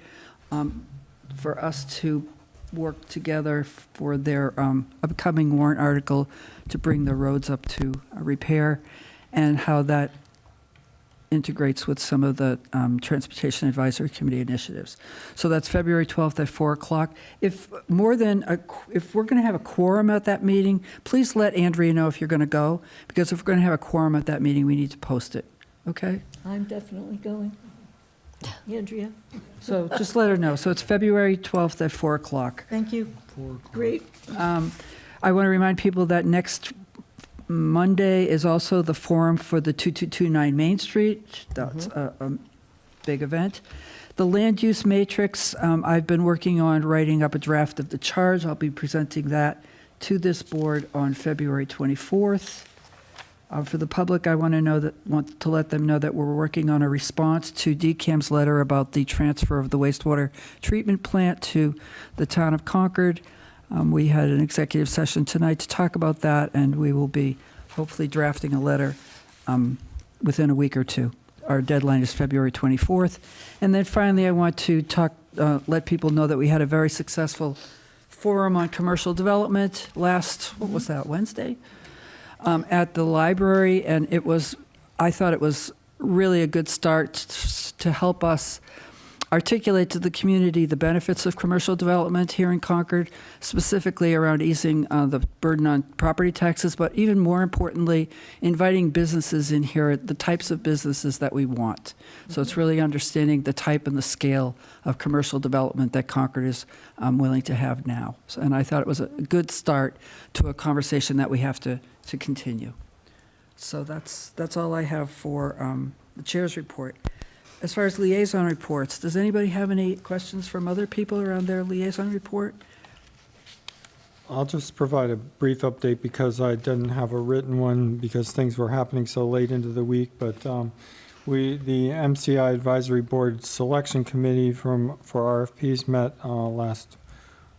for us to work together for their upcoming warrant article to bring the roads up to repair, and how that integrates with some of the Transportation Advisory Committee initiatives. So that's February 12th at 4 o'clock. If we're going to have a quorum at that meeting, please let Andrea know if you're going to go, because if we're going to have a quorum at that meeting, we need to post it, okay? I'm definitely going. Andrea, So just let her know. So it's February 12th at 4 o'clock. thank you. Great. I want to remind people that next Monday is also the forum for the 2229 Main Street. That's a big event. The land use matrix, I've been working on writing up a draft of the charge. I'll be presenting that to this board on February 24th. For the public, I want to let them know that we're working on a response to DCAM's letter about the transfer of the wastewater treatment plant to the town of Concord. We had an executive session tonight to talk about that, and we will be hopefully drafting a letter within a week or two. Our deadline is February 24th. And then finally, I want to let people know that we had a very successful forum on commercial development Wednesday? At the library, and I thought it was really a good start to help us articulate to the community the benefits of commercial development here in Concord, specifically around easing the burden on property taxes, but even more importantly, inviting businesses in here, the types of businesses that we want. So it's really understanding the type and the scale of commercial development that Concord is willing to have now. And I thought it was a good start to a conversation that we have to continue. So that's all I have for the chair's report. As far as liaison reports, does anybody have any questions from other people around their liaison report? I'll just provide a brief update because I didn't have a written one because things were happening so late into the week. But the MCI Advisory Board Selection Committee for RFPs met last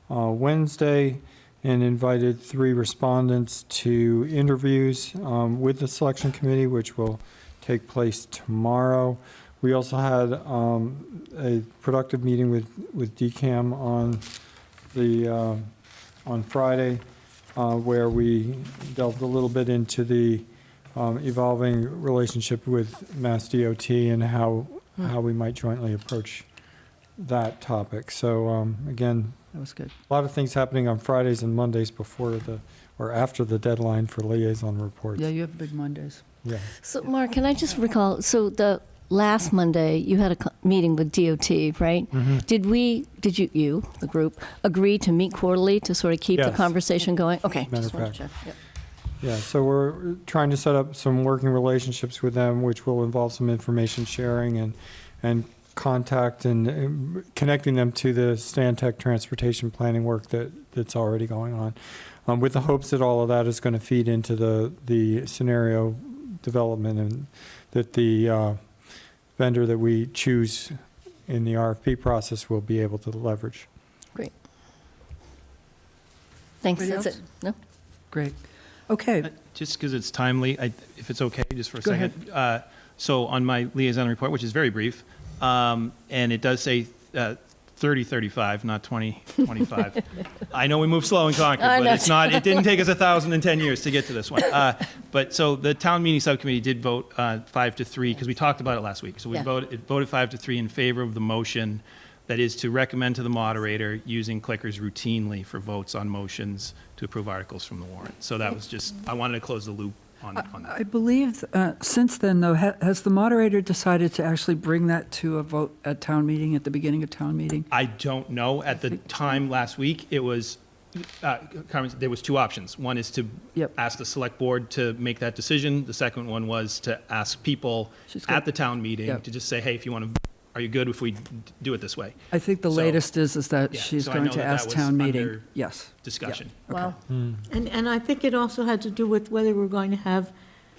Wednesday and invited 3 respondents to interviews with the selection committee, which will take place tomorrow. We also had a productive meeting with DCAM on Friday, where we delved a little bit into the evolving relationship with Mass DOT and how we might jointly approach that topic. So again, That was good. a lot of things happening on Fridays and Mondays before or after the deadline for liaison reports. Yeah, you have big Mondays. Yeah. So, Mark, can I just recall, so the last Monday, you had a meeting with DOT, right? Mm-hmm. Did you, the group, agree to meet quarterly to sort of keep the Yes. conversation going? Okay. Matter just of wanted to fact. check. Yep. Yeah, so we're trying to set up some working relationships with them, which will involve some information sharing and contact and connecting them to the Stantec transportation planning work that's already going on, with the hopes that all of that is going to feed into the scenario development and that the vendor that we choose in the RFP process will be able to leverage. Great. Thanks. Anybody That's else? it. No? Great. Okay, Just because it's timely, if it's okay, just for a Go second. So on my liaison report, which is very brief, and it does say 3035, not 2025. I know we move slow in Concord, I but know. it's not, it didn't take us 1,010 years to get to this one. But so the town meeting subcommittee did vote 5-3, because we talked about it last week. So Yeah. it voted 5-3 in favor of the motion that is to recommend to the moderator using clickers routinely for votes on motions to approve articles from the warrant. So that was just, I wanted to close the loop on that. I believe, since then, though, has the moderator decided to actually bring that to a vote at town meeting, at the beginning of town meeting? I don't know. At the time last week, it was, Carmen, there was two options. One is to Yep. ask the select board to make that decision. The second one was to ask people She's good. at the town meeting Yep. to just say, hey, if you want to, are you good if we do it this way? I think the So- latest is that Yeah, she's so I going know to that ask was town meeting. under Yes. Discussion. Wow. And I think it also had to do with whether we're going to have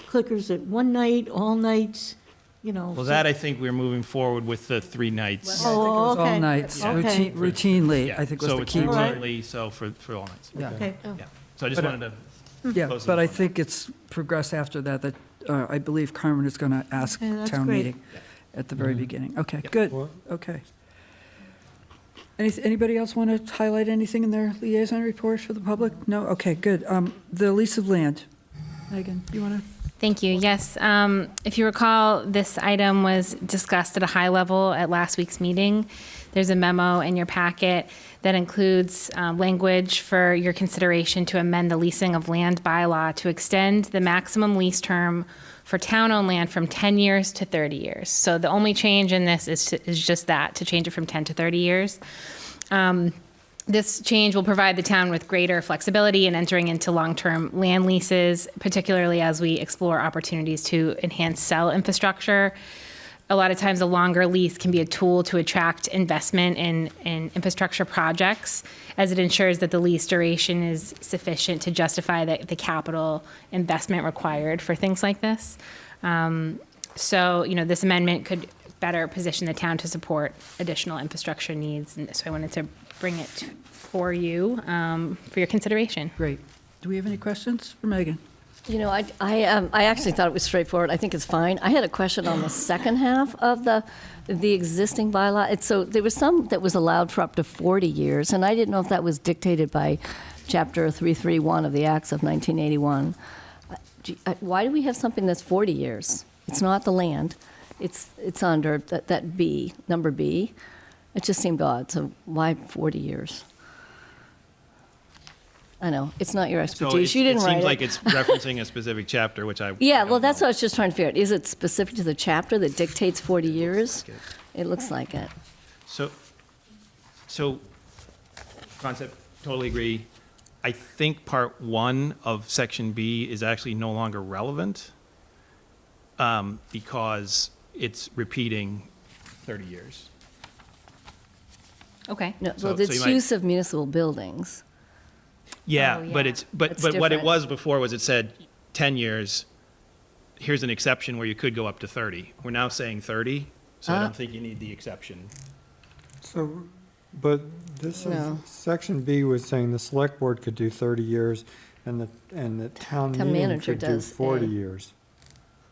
clickers at one night, all nights, you know. Well, so- that I think we're moving forward with the 3 nights. I think it was all okay. nights, Okay. routinely, Yeah. I think was So the it's key word. routinely, so for all nights. Yeah, Okay. Yeah. So I just But, wanted to, yeah, Close but the I vote. think it's progressed after that I believe Carmen is going to ask Okay, that's town great. meeting at the very beginning. Okay, Yeah. good, Well- okay. Anybody else want to highlight anything in their liaison report for the public? No? Okay, good. The lease of land. Megan, you want to? Thank you. Yes. If you recall, this item was discussed at a high level at last week's meeting. There's a memo in your packet that includes language for your consideration to amend the leasing of land bylaw to extend the maximum lease term for town-owned land from 10 years to 30 years. So the only change in this is just that, to change it from 10 to 30 years. This change will provide the town with greater flexibility in entering into long-term land leases, particularly as we explore opportunities to enhance cell infrastructure. A lot of times, a longer lease can be a tool to attract investment in infrastructure projects, as it ensures that the lease duration is sufficient to justify the capital investment required for things like this. So, this amendment could better position the town to support additional infrastructure needs. And so I wanted to bring it for you for your consideration. Great. Do we have any questions for Megan? I actually thought it was straightforward. I think it's fine. I had a question on the second half of the existing bylaw. So there was some that was allowed for up to 40 years, and I didn't know if that was dictated by Chapter 331 of the Acts of 1981. Why do we have something that's 40 years? It's not the land. It's under that B, number B. It just seemed odd. So why 40 years? I know, it's not your so expertise. You it didn't write it. seems like it's referencing a specific chapter, which I. Yeah, I well, don't that's know. what I was just trying to figure out. Is it specific to the chapter that dictates 40 years? It looks like it. So, concept, totally agree. I think part 1 of section B is actually no longer relevant because it's repeating 30 years. Okay. No, So- well, so it's you might- use of municipal buildings. Yeah, Oh, but yeah. it's, but It's what it different. was before was it said 10 years, here's an exception where you could go up to 30. We're now saying 30, so I Ah. don't think you need the exception. So, but this is, No. section B was saying the select board could do 30 years and the town Town meeting manager could do does 40 A. years.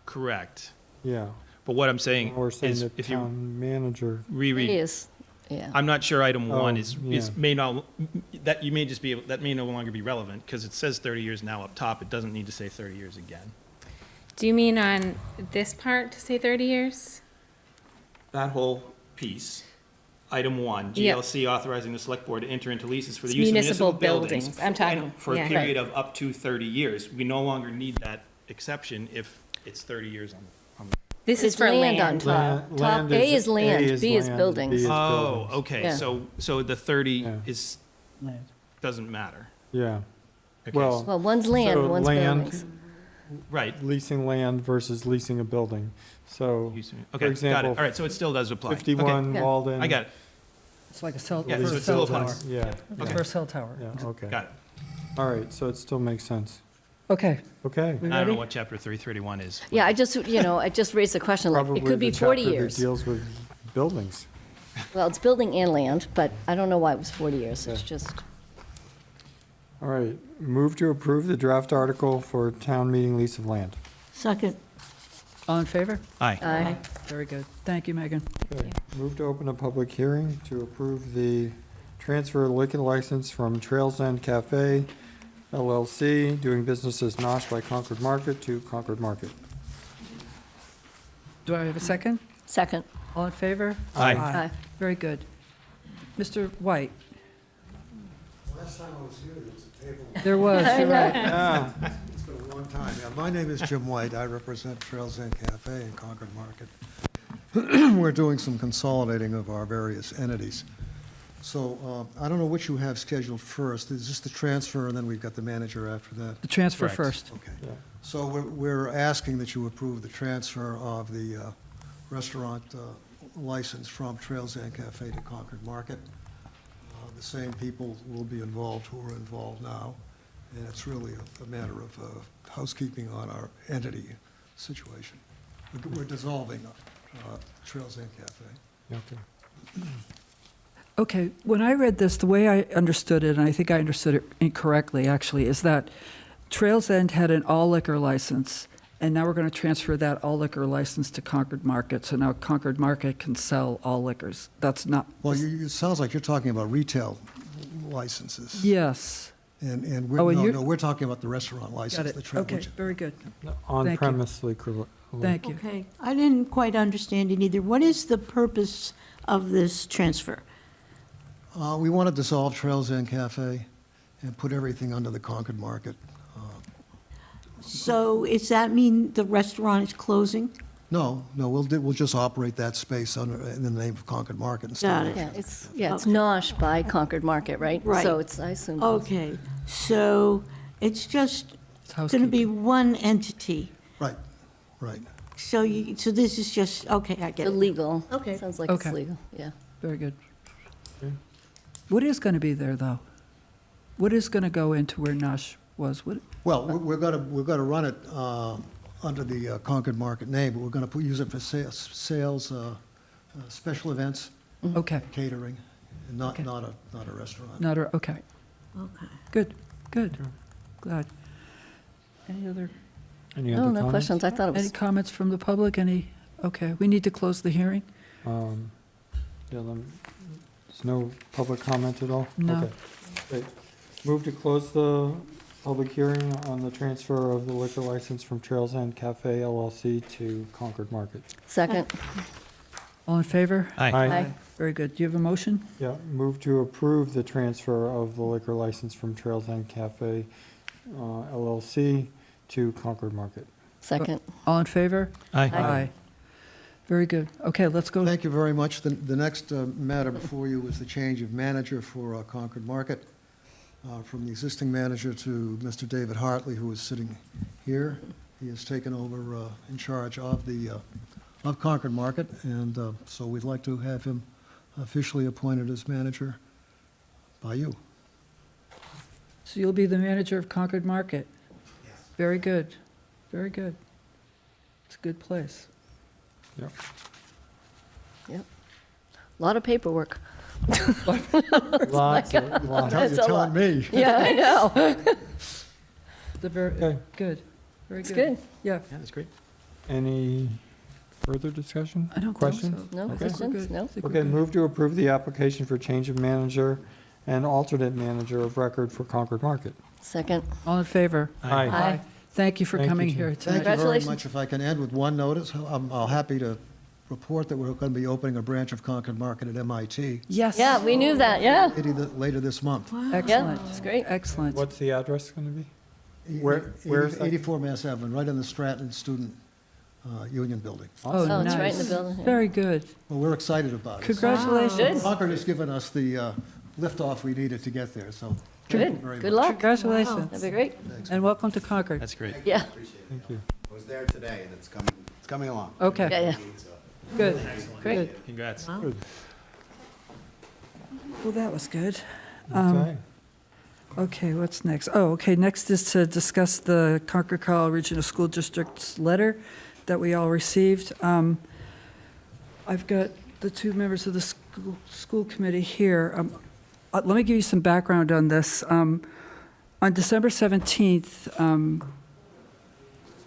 Correct. Yeah. But what I'm saying We're saying is the if you town manager, It reread, is, yeah. I'm not sure item one Oh, is, yeah. may not, that you may just be, that may no longer be relevant because it says 30 years now up top. It doesn't need to say 30 years again. Do you mean on this part to say 30 years? That whole piece, item one, Yep. GLC authorizing the select board to enter into leases for the It's use of municipal municipal buildings. buildings. I'm talking- For a yeah. period of up to 30 years. We no longer need that exception if it's 30 years on the. This is It's for land on land. top. Top Land A is A land, is B is land, buildings. B is Oh, buildings. okay, Yeah. so the 30 Yeah. is, doesn't matter. Yeah, Okay, Well- Well, one's land, So one's land- buildings. Right. leasing land versus leasing a building. So, Okay, got it. example, All right, so it still does apply. Okay, 51 Yeah. Walden. I got it. It's like a cell, Yeah, so for a it still cell tower. applies. Yeah, Okay. For a cell tower. yeah, okay. Got it. All right, so it still makes sense. Okay, Okay. we I don't know ready? what chapter 331 is. Yeah, I just raised the question, like, Probably it could be the 40 chapter that years. deals with buildings. Well, it's building and land, but I don't know why it was 40 years, it's Yeah. just, All right, move to approve the draft article for town meeting lease of land. Second. All in favor? Aye. aye. Very good. Thank you, Megan. Okay, move to open a public hearing to approve the transfer liquor license from Trails End Cafe LLC, doing business as Nosh by Concord Market to Concord Market. Do I have a second? Second, All in favor? Aye. aye. Very good. Mr. White? Last time I was here, there was a table. There was, you're right. Yeah, It's been a long time. Yeah, my name is Jim White. I represent Trails End Cafe in Concord Market. We're doing some consolidating of our various entities. So I don't know which you have scheduled first. Is this the transfer, and then we've got the manager after that? The transfer Correct. first. Okay. yeah. So we're asking that you approve the transfer of the restaurant license from Trails End Cafe to Concord Market. The same people will be involved who are involved now, and it's really a matter of housekeeping on our entity situation. We're dissolving Trails End Cafe. Okay. Okay, when I read this, the way I understood it, and I think I understood it incorrectly, actually, is that Trails End had an all liquor license, and now we're going to transfer that all liquor license to Concord Market, so now Concord Market can sell all liquors. That's not, Well, it sounds like you're talking about retail licenses. yes. And Oh, and you're- we're talking about the restaurant Got license. it. Okay, very good. On-premise liquor. Thank you. Okay, I didn't quite understand it either. What is the purpose of this transfer? We want to dissolve Trails End Cafe and put everything under the Concord Market. So does that mean the restaurant is closing? No, we'll just operate that space in the name of Concord Market instead. Got of- it. Yeah, it's Nosh by Concord Market, right? Right. So it's, I assume. Okay, so it's just It's going to be housekeeping. one entity. Right. So this is just, okay, I get The it. legal. Okay. Sounds like it's Okay. legal, yeah. Very good. Okay. What is going to be there, though? What is going to go into where Nosh was? What, Well, we're going to run it under the Concord Market name, but we're going to use it for sales, special events, okay, catering, and not Okay. a restaurant. not, okay, Okay. good, good, glad. Any other, Any No, other no comments? questions. I thought it any was, comments from the public? Any, okay, we need to close the hearing? Yeah, there's no public comment at all? No. Okay, great. Move to close the public hearing on the transfer of the liquor license from Trails End Cafe LLC to Concord Market. second, All in favor? aye. Very good. Do you have a motion? Yeah, move to approve the transfer of the liquor license from Trails End Cafe LLC to Concord Market. Second, All in favor? Aye. Very good. Okay, let's go. Thank you very much. The next matter before you is the change of manager for Concord Market, from the existing manager to Mr. David Hartley, who is sitting here. He has taken over in charge of Concord Market, and so we'd like to have him officially appointed as manager by you. So you'll be the manager of Concord Market? Yes. Very good, very good. It's a good place. Yep. yep. A lot of paperwork. Lots of, lots. That's You're a lot. telling me. Yeah, I know. The very, Okay. good, very It's good. good. Yeah, Yeah, that's great. Any further discussion? I don't think Questions? so. No I think we're questions? good. No? I think we're Okay, good. move to approve the application for change of manager and alternate manager of record for Concord Market. Second. All in favor? Aye. Thank you for Thank you, coming Jim. here Thank tonight. you very Congratulations. much. If I can end with one notice, I'm happy to report that we're going to be opening a branch of Concord Market at MIT Yes. Yeah, we knew that, yeah. later this month. Excellent. Yeah, it's great. Excellent. What's the address going to be? Where is that? 84 Mass Avenue, right in the Stratton Student Union Building. Oh, Oh, it's right in the nice. building, yeah. Very good. Well, we're excited about it. Congratulations. Concord has given us the liftoff we needed to get there, so. thank you Good. very Good much. luck. Congratulations. That'd be great. And welcome to Concord. That's great. Yeah, Thank you. I was there today, and it's coming along. Okay, yeah, yeah. good. Great. Good. Congrats. Good. Well, that was good. Okay. Okay, what's next? Oh, okay, next is to discuss the Concord Carlisle Regional School District's letter that we all received. I've got the two members of the school committee here. Let me give you some background on this. On December 17th,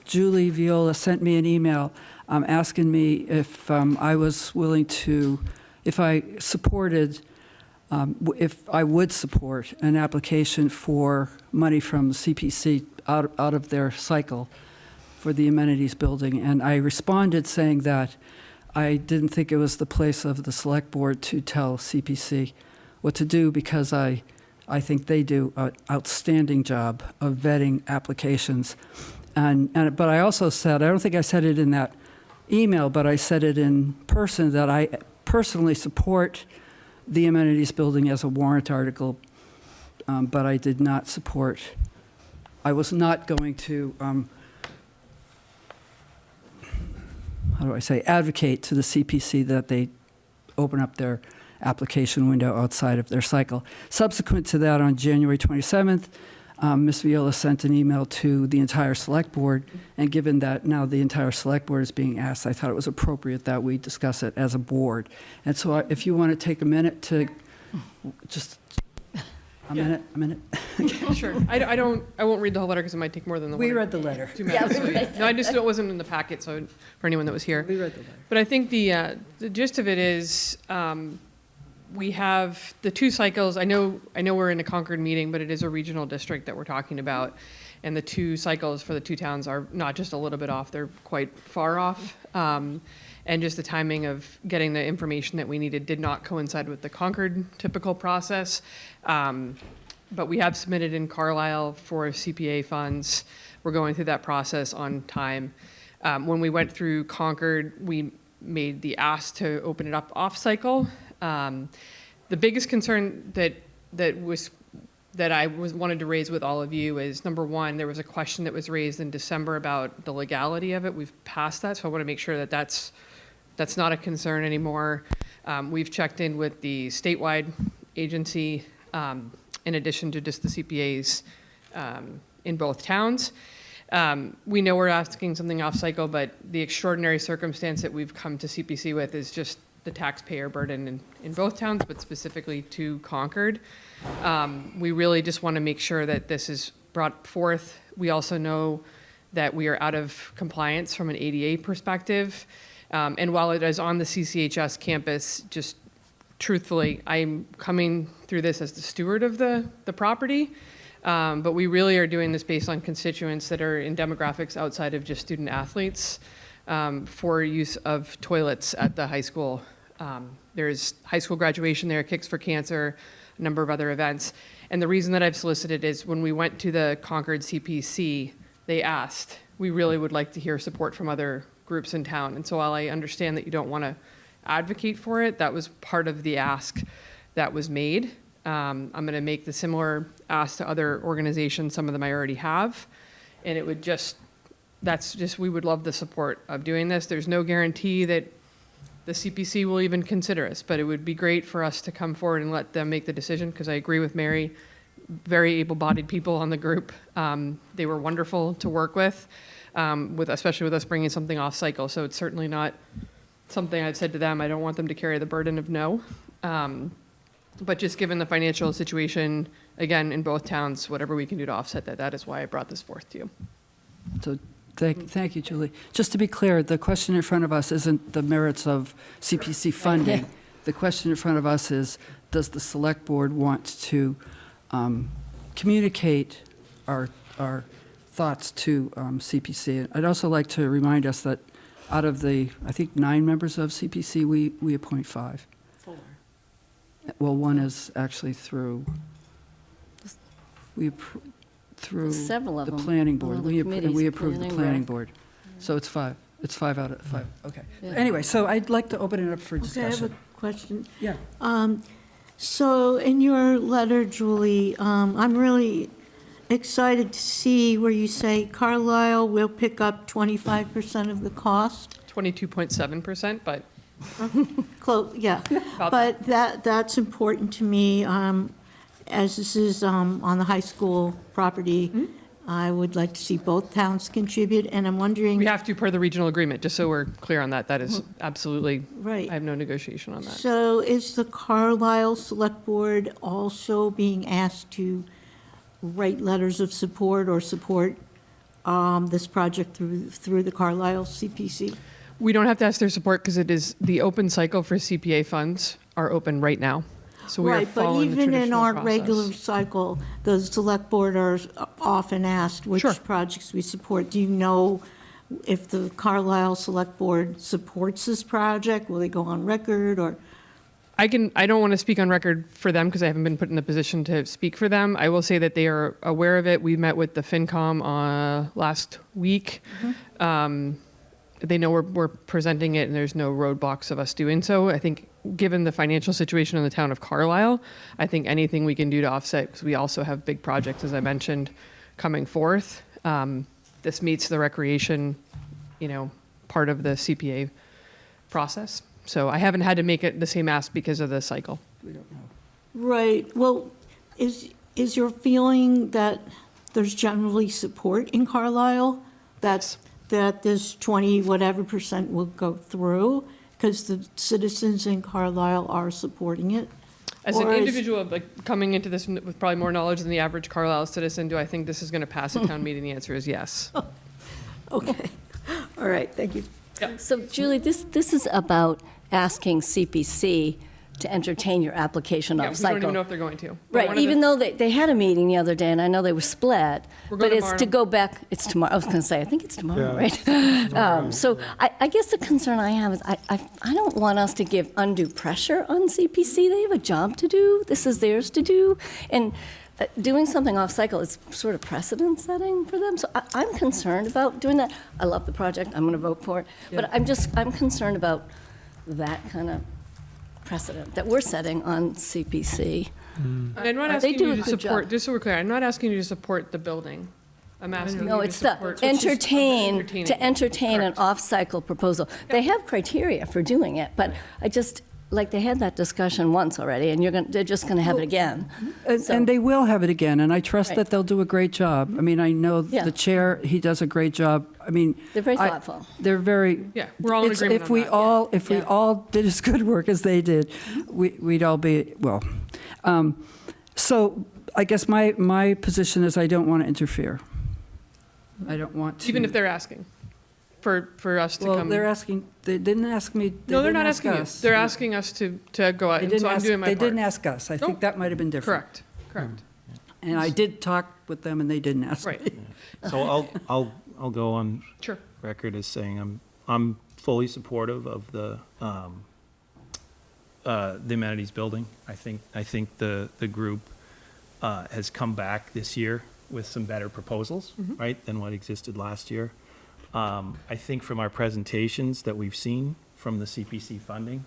Julie Viola sent me an email asking me if I was willing to, if I supported if I would support an application for money from the CPC out of their cycle for the amenities building. And I responded saying that I didn't think it was the place of the select board to tell CPC what to do because I think they do an outstanding job of vetting applications. But I also said, I don't think I said it in that email, but I said it in person, that I personally support the amenities building as a warrant article, but I did not support, I was not going to, how do I say, advocate to the CPC that they open up their application window outside of their cycle. Subsequent to that, on January 27th, Ms. Viola sent an email to the entire select board, and given that now the entire select board is being asked, I thought it was appropriate that we discuss it as a board. And so if you want to take a minute to just, a minute. Sure. I won't read the whole letter because it might take more than the We letter. read the letter. 2 minutes. No, I just, it wasn't in the packet, so for anyone that was here. We read the letter. But I think the gist of it is, we have the 2 cycles. I know we're in a Concord meeting, but it is a regional district that we're talking about. And the 2 cycles for the 2 towns are not just a little bit off, they're quite far off. And just the timing of getting the information that we needed did not coincide with the Concord typical process. But we have submitted in Carlisle for CPA funds. We're going through that process on time. When we went through Concord, we made the ask to open it up off cycle. The biggest concern that I wanted to raise with all of you is, number one, there was a question that was raised in December about the legality of it. We've passed that, so I want to make sure that that's not a concern anymore. We've checked in with the statewide agency, in addition to just the CPAs in both towns. We know we're asking something off cycle, but the extraordinary circumstance that we've come to CPC with is just the taxpayer burden in both towns, but specifically to Concord. We really just want to make sure that this is brought forth. We also know that we are out of compliance from an ADA perspective. And while it is on the CCHS campus, just truthfully, I'm coming through this as the steward of the property. But we really are doing this based on constituents that are in demographics outside of just student athletes, for use of toilets at the high school. There's high school graduation there, Kicks for Cancer, a number of other events. And the reason that I've solicited is when we went to the Concord CPC, they asked, we really would like to hear support from other groups in town. And so while I understand that you don't want to advocate for it, that was part of the ask that was made. I'm going to make the similar ask to other organizations. Some of them I already have. And it would just, we would love the support of doing this. There's no guarantee that the CPC will even consider us, but it would be great for us to come forward and let them make the decision, because I agree with Mary, very able-bodied people on the group. They were wonderful to work with, especially with us bringing something off cycle. So it's certainly not something I've said to them. I don't want them to carry the burden of no. But just given the financial situation, again, in both towns, whatever we can do to offset that, that is why I brought this forth to you. So Thank you, Julie. Just to be clear, the question in front of us isn't the merits of CPC funding. The question in front of us is, does the Select Board want to communicate our thoughts to CPC? I'd also like to remind us that out of the, I think, 9 members of CPC, we appoint 5. 4. Well, one is actually through, through Several of the them. planning All board. the We committees, approve the planning, planning rec. board. So it's 5. It's 5 out of 5, okay. Yeah. Anyway, so I'd like to open it up for Okay, I have a discussion. question. Yeah. So in your letter, Julie, I'm really excited to see where you say Carlisle will pick up 25% of the cost. 22.7%, but Yeah, About but that's important to me, as this is on the high school property. I would like to see both towns contribute, and I'm wondering. we have to per the regional agreement, just so we're clear on that. That is absolutely, Right. I have no negotiation on that. So is the Carlisle Select Board also being asked to write letters of support or support this project through the Carlisle CPC? We don't have to ask their support because it is, the open cycle for CPA funds are open right now. So we are Right, but following the even in traditional our process. regular cycle, the Select Board are often asked which Sure. projects we support. Do you know if the Carlisle Select Board supports this project? Will they go on record, or? I don't want to speak on record for them because I haven't been put in a position to speak for them. I will say that they are aware of it. We met with the FinCom last week. They know we're presenting it and there's no roadblocks of us doing so. I think given the financial situation in the town of Carlisle, I think anything we can do to offset, because we also have big projects, as I mentioned, coming forth. This meets the recreation, part of the CPA process. So I haven't had to make it the same ask because of the cycle. We don't know. Right, well, is your feeling that there's generally support in Carlisle? That this 20 whatever % will go through? Because the citizens in Carlisle are supporting it? As an Or is- individual, coming into this with probably more knowledge than the average Carlisle citizen, do I think this is going to pass at town meeting? The answer is yes. Okay, all right, thank you. So Julie, this is about asking CPC to entertain your application Yeah, off we cycle. don't even know if they're going to. But Right, one of even the- though they had a meeting the other day, and I know they were split, We're but going it's to tomorrow. go back, it's tomorrow, I was going to say, I think it's tomorrow, Yeah. right? So I guess the concern I have is I don't want us to give undue pressure on CPC. They have a job to do, this is theirs to do, and doing something off cycle is sort of precedent setting for them. So I'm concerned about doing that. I love the project, I'm going to vote for it, but I'm concerned about that kind of precedent that we're setting on CPC. And I'm not They asking do you a to good support, job. just so we're clear, I'm not asking you to support the building. I'm asking No, you to it's the support. entertain, Entertaining. to entertain an Correct. off-cycle proposal. They have criteria for doing it, but I just, like, they had that discussion once already, and they're just going to have it again. So- And they will have it again, and I trust Right. that they'll do a great job. I mean, I know Yeah. the chair, he does a great job. I mean. They're very I- thoughtful. They're very. Yeah, we're all in it's- agreement if on we that. all If we Yeah. all did as good work as they did, we'd all be, well. So I guess my position is I don't want to interfere. I don't want to. Even if they're asking for us to Well, come. they're asking, they didn't ask me. No, they're didn't not ask asking you. us. They're asking us to go out, They and didn't so I'm ask, doing my they part. didn't ask us. I think Nope. that might have been different. Correct. And I did talk with them, and they didn't ask me. Right. So I'll go on Sure. record as saying I'm fully supportive of the amenities building. I think the group has come back this year with some better proposals, right, than what existed last year. I think from our presentations that we've seen from the CPC funding,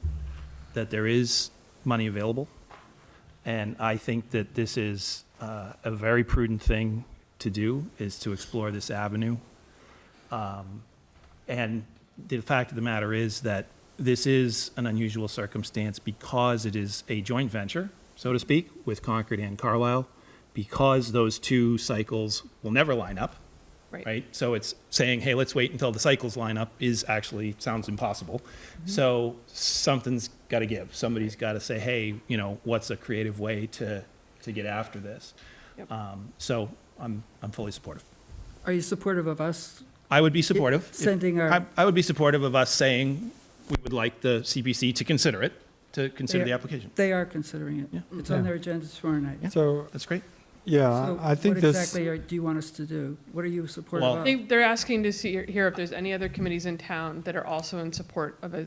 that there is money available. And I think that this is a very prudent thing to do, is to explore this avenue. And the fact of the matter is that this is an unusual circumstance because it is a joint venture, so to speak, with Concord and Carlisle, because those two cycles will never line up, right? So it's saying, hey, let's wait until the cycles line up sounds impossible. So something's got to give. Somebody's got to say, hey, what's a creative way to get after this? Yep. So I'm fully supportive. Are you supportive of us I would be supportive. Sending our- I would be supportive of us saying we would like the CPC to consider it, to consider the application. They are considering it. Yeah. It's on their agenda tomorrow night. So, That's great. yeah, So I think what this. exactly do you want us to do? What are you supportive Well- of? They're asking to hear if there's any other committees in town that are also in support of a,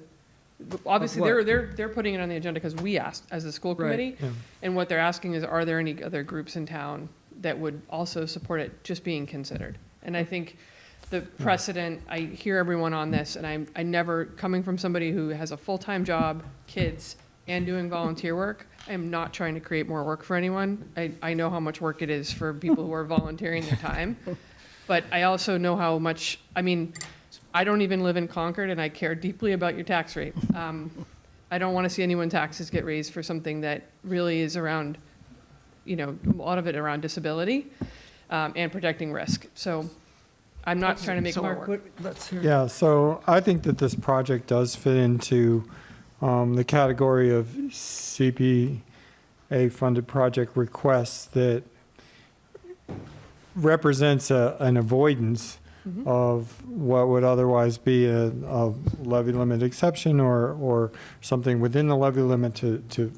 obviously, what? they're putting it on the agenda because we asked as a school Right. committee. Yeah. And what they're asking is, are there any other groups in town that would also support it just being considered? And I think the precedent, I hear everyone on this, and I never, coming from somebody who has a full-time job, kids, and doing volunteer work, I am not trying to create more work for anyone. I know how much work it is for people who are volunteering their time. But I also know how much, I mean, I don't even live in Concord, and I care deeply about your tax rate. I don't want to see anyone's taxes get raised for something that really is around, you know, a lot of it around disability and protecting risk. So I'm not trying to make more Mark, work. let's hear. Yeah, so I think that this project does fit into the category of CPA-funded project requests that represents an avoidance of what would otherwise be a levy limit exception or something within the levy limit to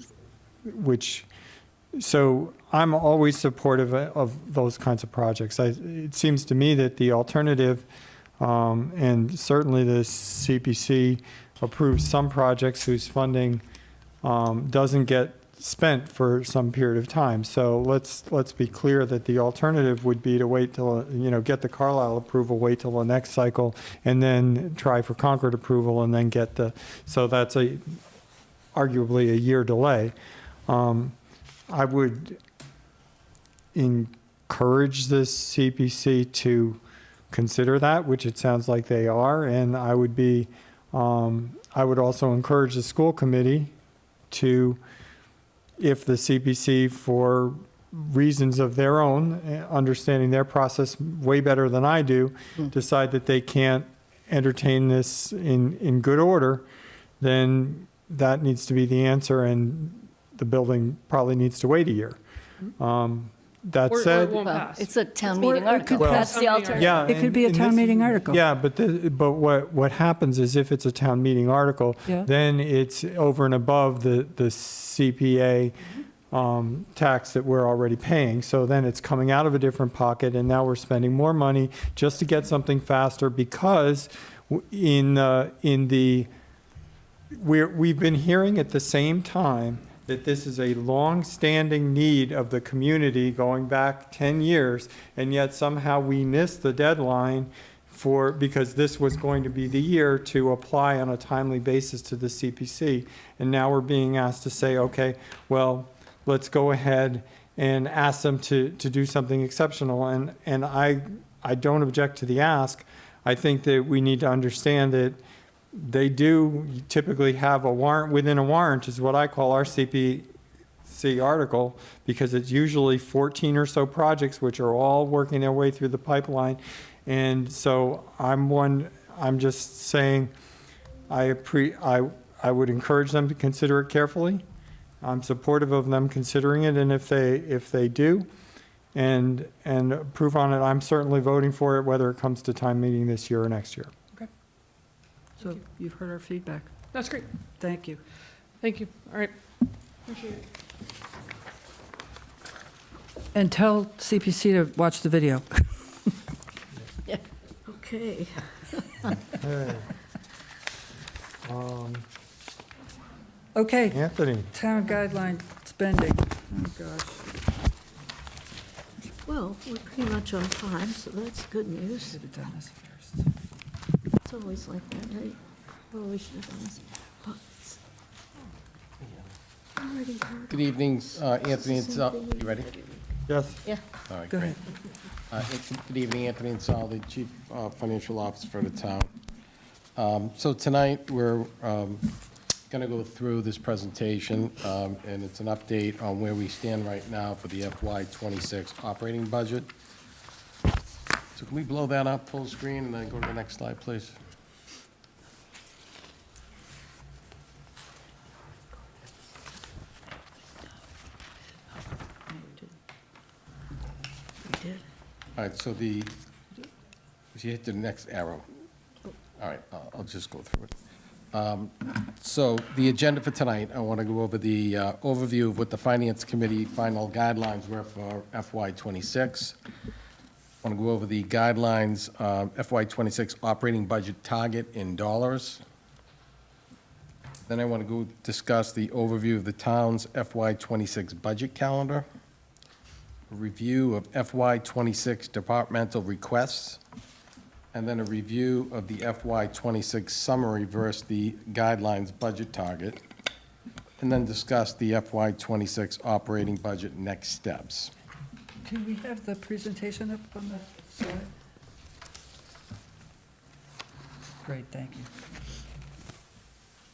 which, so I'm always supportive of those kinds of projects. It seems to me that the alternative, and certainly the CPC approves some projects whose funding doesn't get spent for some period of time. So let's be clear that the alternative would be to wait till, get the Carlisle approval, wait till the next cycle, and then try for Concord approval, and then get so that's arguably a year delay. I would encourage the CPC to consider that, which it sounds like they are, and I would also encourage the school committee to, if the CPC, for reasons of their own, understanding their process way better than I do, decide that they can't entertain this in good order, then that needs to be the answer, and the building probably needs to wait a year. That Or it said, won't Well, pass. it's a town Or meeting it article. could That's pass. the alternative. yeah. It could be a and town this- meeting article. Yeah, but what happens is if it's a town meeting article, Yeah. then it's over and above the CPA tax that we're already paying. So then it's coming out of a different pocket, and now we're spending more money just to get something faster because we've been hearing at the same time that this is a long-standing need of the community going back 10 years, and yet somehow we missed the deadline because this was going to be the year to apply on a timely basis to the CPC. And now we're being asked to say, okay, well, let's go ahead and ask them to do something exceptional. And I don't object to the ask. I think that we need to understand that they do typically have a warrant within a warrant, is what I call our CPC article, because it's usually 14 or so projects which are all working their way through the pipeline. And so I'm just saying I would encourage them to consider it carefully. I'm supportive of them considering it, and if they do and approve on it, I'm certainly voting for it, whether it comes to time meeting this year or next year. So you've heard our feedback. That's great. Thank you. Thank you. All right. Appreciate it. And tell CPC to watch the video. Okay. Okay. Okay, Anthony, town guideline spending. Oh, gosh. Well, we're pretty much on time, so that's good news. Should have done this first. It's always like that, right? Oh, we should have done this. Oh, it's- I'm already heard. Good evening, Anthony and Sal. You ready? yes? Yeah. All right, Go great. Good evening, Anthony and Sal, the Chief Financial Officer for the town. So tonight, we're going to go through this presentation, and it's an update on where we stand right now for the FY26 operating budget. So can we blow that up full screen and then go to the next slide, please? We did. All right, so the If you hit the next arrow. All right, I'll just go through it. So the agenda for tonight, I want to go over the overview of what the Finance Committee final guidelines were for FY '26. I want to go over the guidelines, FY '26 operating budget target in dollars. Then I want to go discuss the overview of the town's FY '26 budget calendar, a review of FY '26 departmental requests, and then a review of the FY '26 summary versus the guidelines budget target, and then discuss the FY '26 operating budget next steps. Can we have the presentation up on the slide? Great, thank you.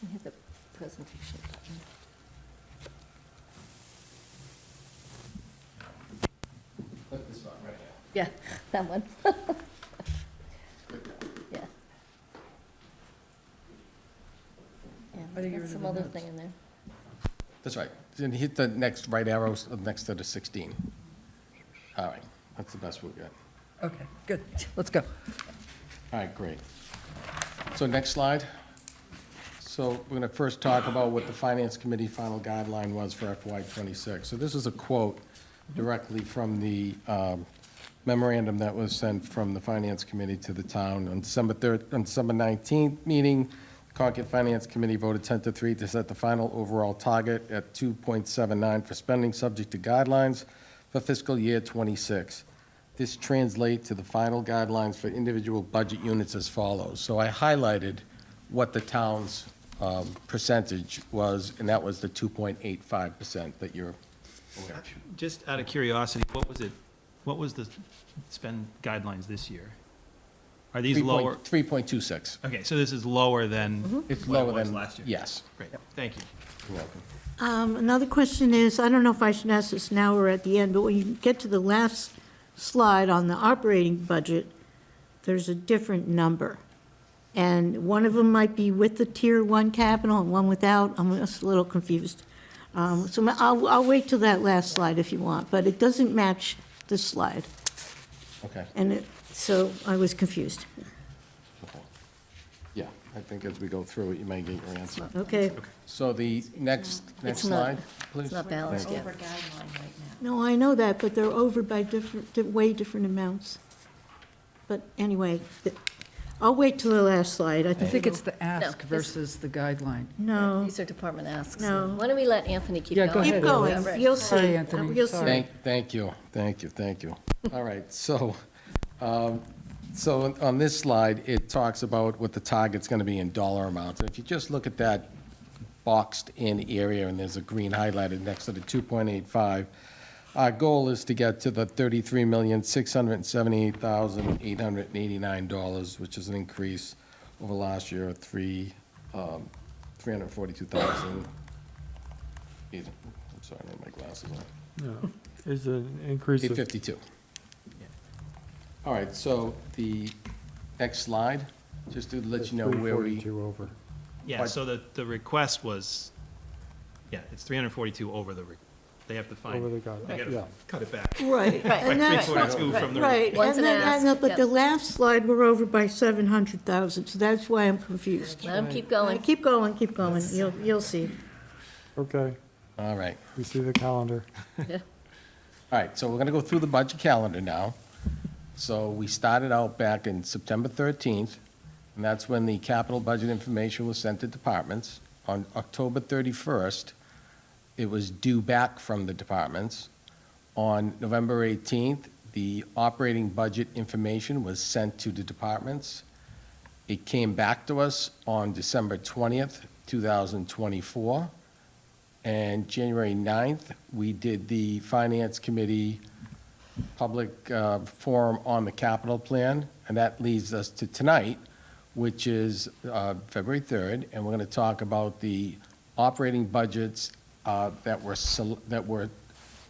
I have the presentation button. Yeah, that one. Yeah. Yeah, How do you get there's rid of some the other notes? thing in there. That's right. Then hit the next right arrows next to the 16. All right, that's the best we'll get. Okay, good, let's go. All right, great. So next slide. So we're going to first talk about what the Finance Committee final guideline was for FY '26. So this is a quote directly from the memorandum that was sent from the Finance Committee to the town on December 19th meeting. The Concord Finance Committee voted 10-3 to set the final overall target at 2.79 for spending subject to guidelines for fiscal year '26. This translates to the final guidelines for individual budget units as follows. So I highlighted what the town's percentage was, and that was the 2.85% that you're aware of. Just out of curiosity, what was the spend guidelines this year? Are these lower? 3.26. Okay, so this is lower than It's what it lower was than, last year? yes. Great, thank you. You're welcome. Another question is, I don't know if I should ask this now or at the end, but when you get to the last slide on the operating budget, there's a different number. And one of them might be with the Tier 1 capital and one without. I'm just a little confused. So I'll wait till that last slide if you want, but it doesn't match this slide. Okay. And so I was confused. Okay. Yeah, I think as we go through it, you may get your answer. Okay. So the next It's not- slide, please. It's not balanced Thank you. yet. Over guideline right now. No, I know that, but they're over by way different amounts. But anyway, I'll wait till the last slide. I I think think it's the ask this- versus the guideline. No. These are department asks. No. Why don't we let Anthony keep Yeah, going? go ahead, Keep going, Ellen. you'll Sorry, see. Anthony, You'll sorry. see. Thank you. All right, so on this slide, it talks about what the target's going to be in dollar amounts. And if you just look at that boxed-in area, and there's a green highlighted next to the 2.85, our goal is to get to the $33,678,889, which is an increase over last year of $342,000. I'm sorry, I don't have my glasses on. No, is an increase of 852. All right, so the next slide, just to let you know where we, 342 over. Yeah, so the request was, yeah, it's 342 over they have to find. Over the guideline, They gotta yeah. cut it back. Right. By And that's 342 from the. right. Once And an then, ask, but yep. the last slide, we're over by 700,000, so that's why I'm confused. Let him keep going. Keep going, keep going. You'll see. Okay, all right. we see the calendar. All right, so we're going to go through the budget calendar now. So we started out back in September 13th, and that's when the capital budget information was sent to departments. On October 31st, it was due back from the departments. On November 18th, the operating budget information was sent to the departments. It came back to us on December 20th, 2024. And January 9th, we did the Finance Committee public forum on the capital plan, and that leads us to tonight, which is February 3rd, and we're going to talk about the operating budgets that were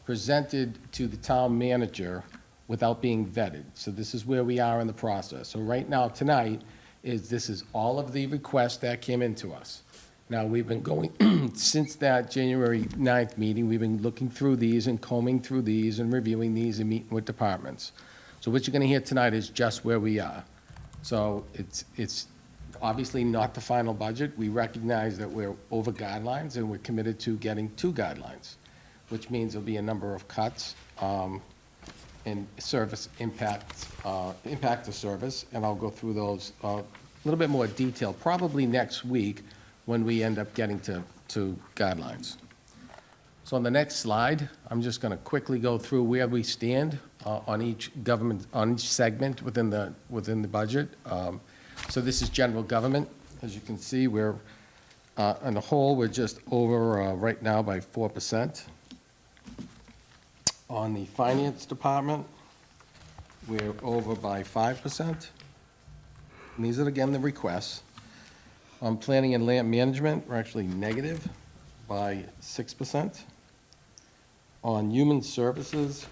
presented to the town manager without being vetted. So this is where we are in the process. So right now, tonight, this is all of the requests that came into us. Now, we've been going, since that January 9th meeting, we've been looking through these and combing through these and reviewing these and meeting with departments. So what you're going to hear tonight is just where we are. So it's obviously not the final budget. We recognize that we're over guidelines, and we're committed to getting to guidelines, which means there'll be a number of cuts in service impact to service, and I'll go through those a little bit more detail, probably next week when we end up getting to guidelines. So on the next slide, I'm just going to quickly go through where we stand on each segment within the budget. So this is general government. As you can see, we're on the whole, we're just over right now by 4%. On the finance department, we're over by 5%. And these are again the requests. On planning and land management, we're actually negative by 6%. On human services,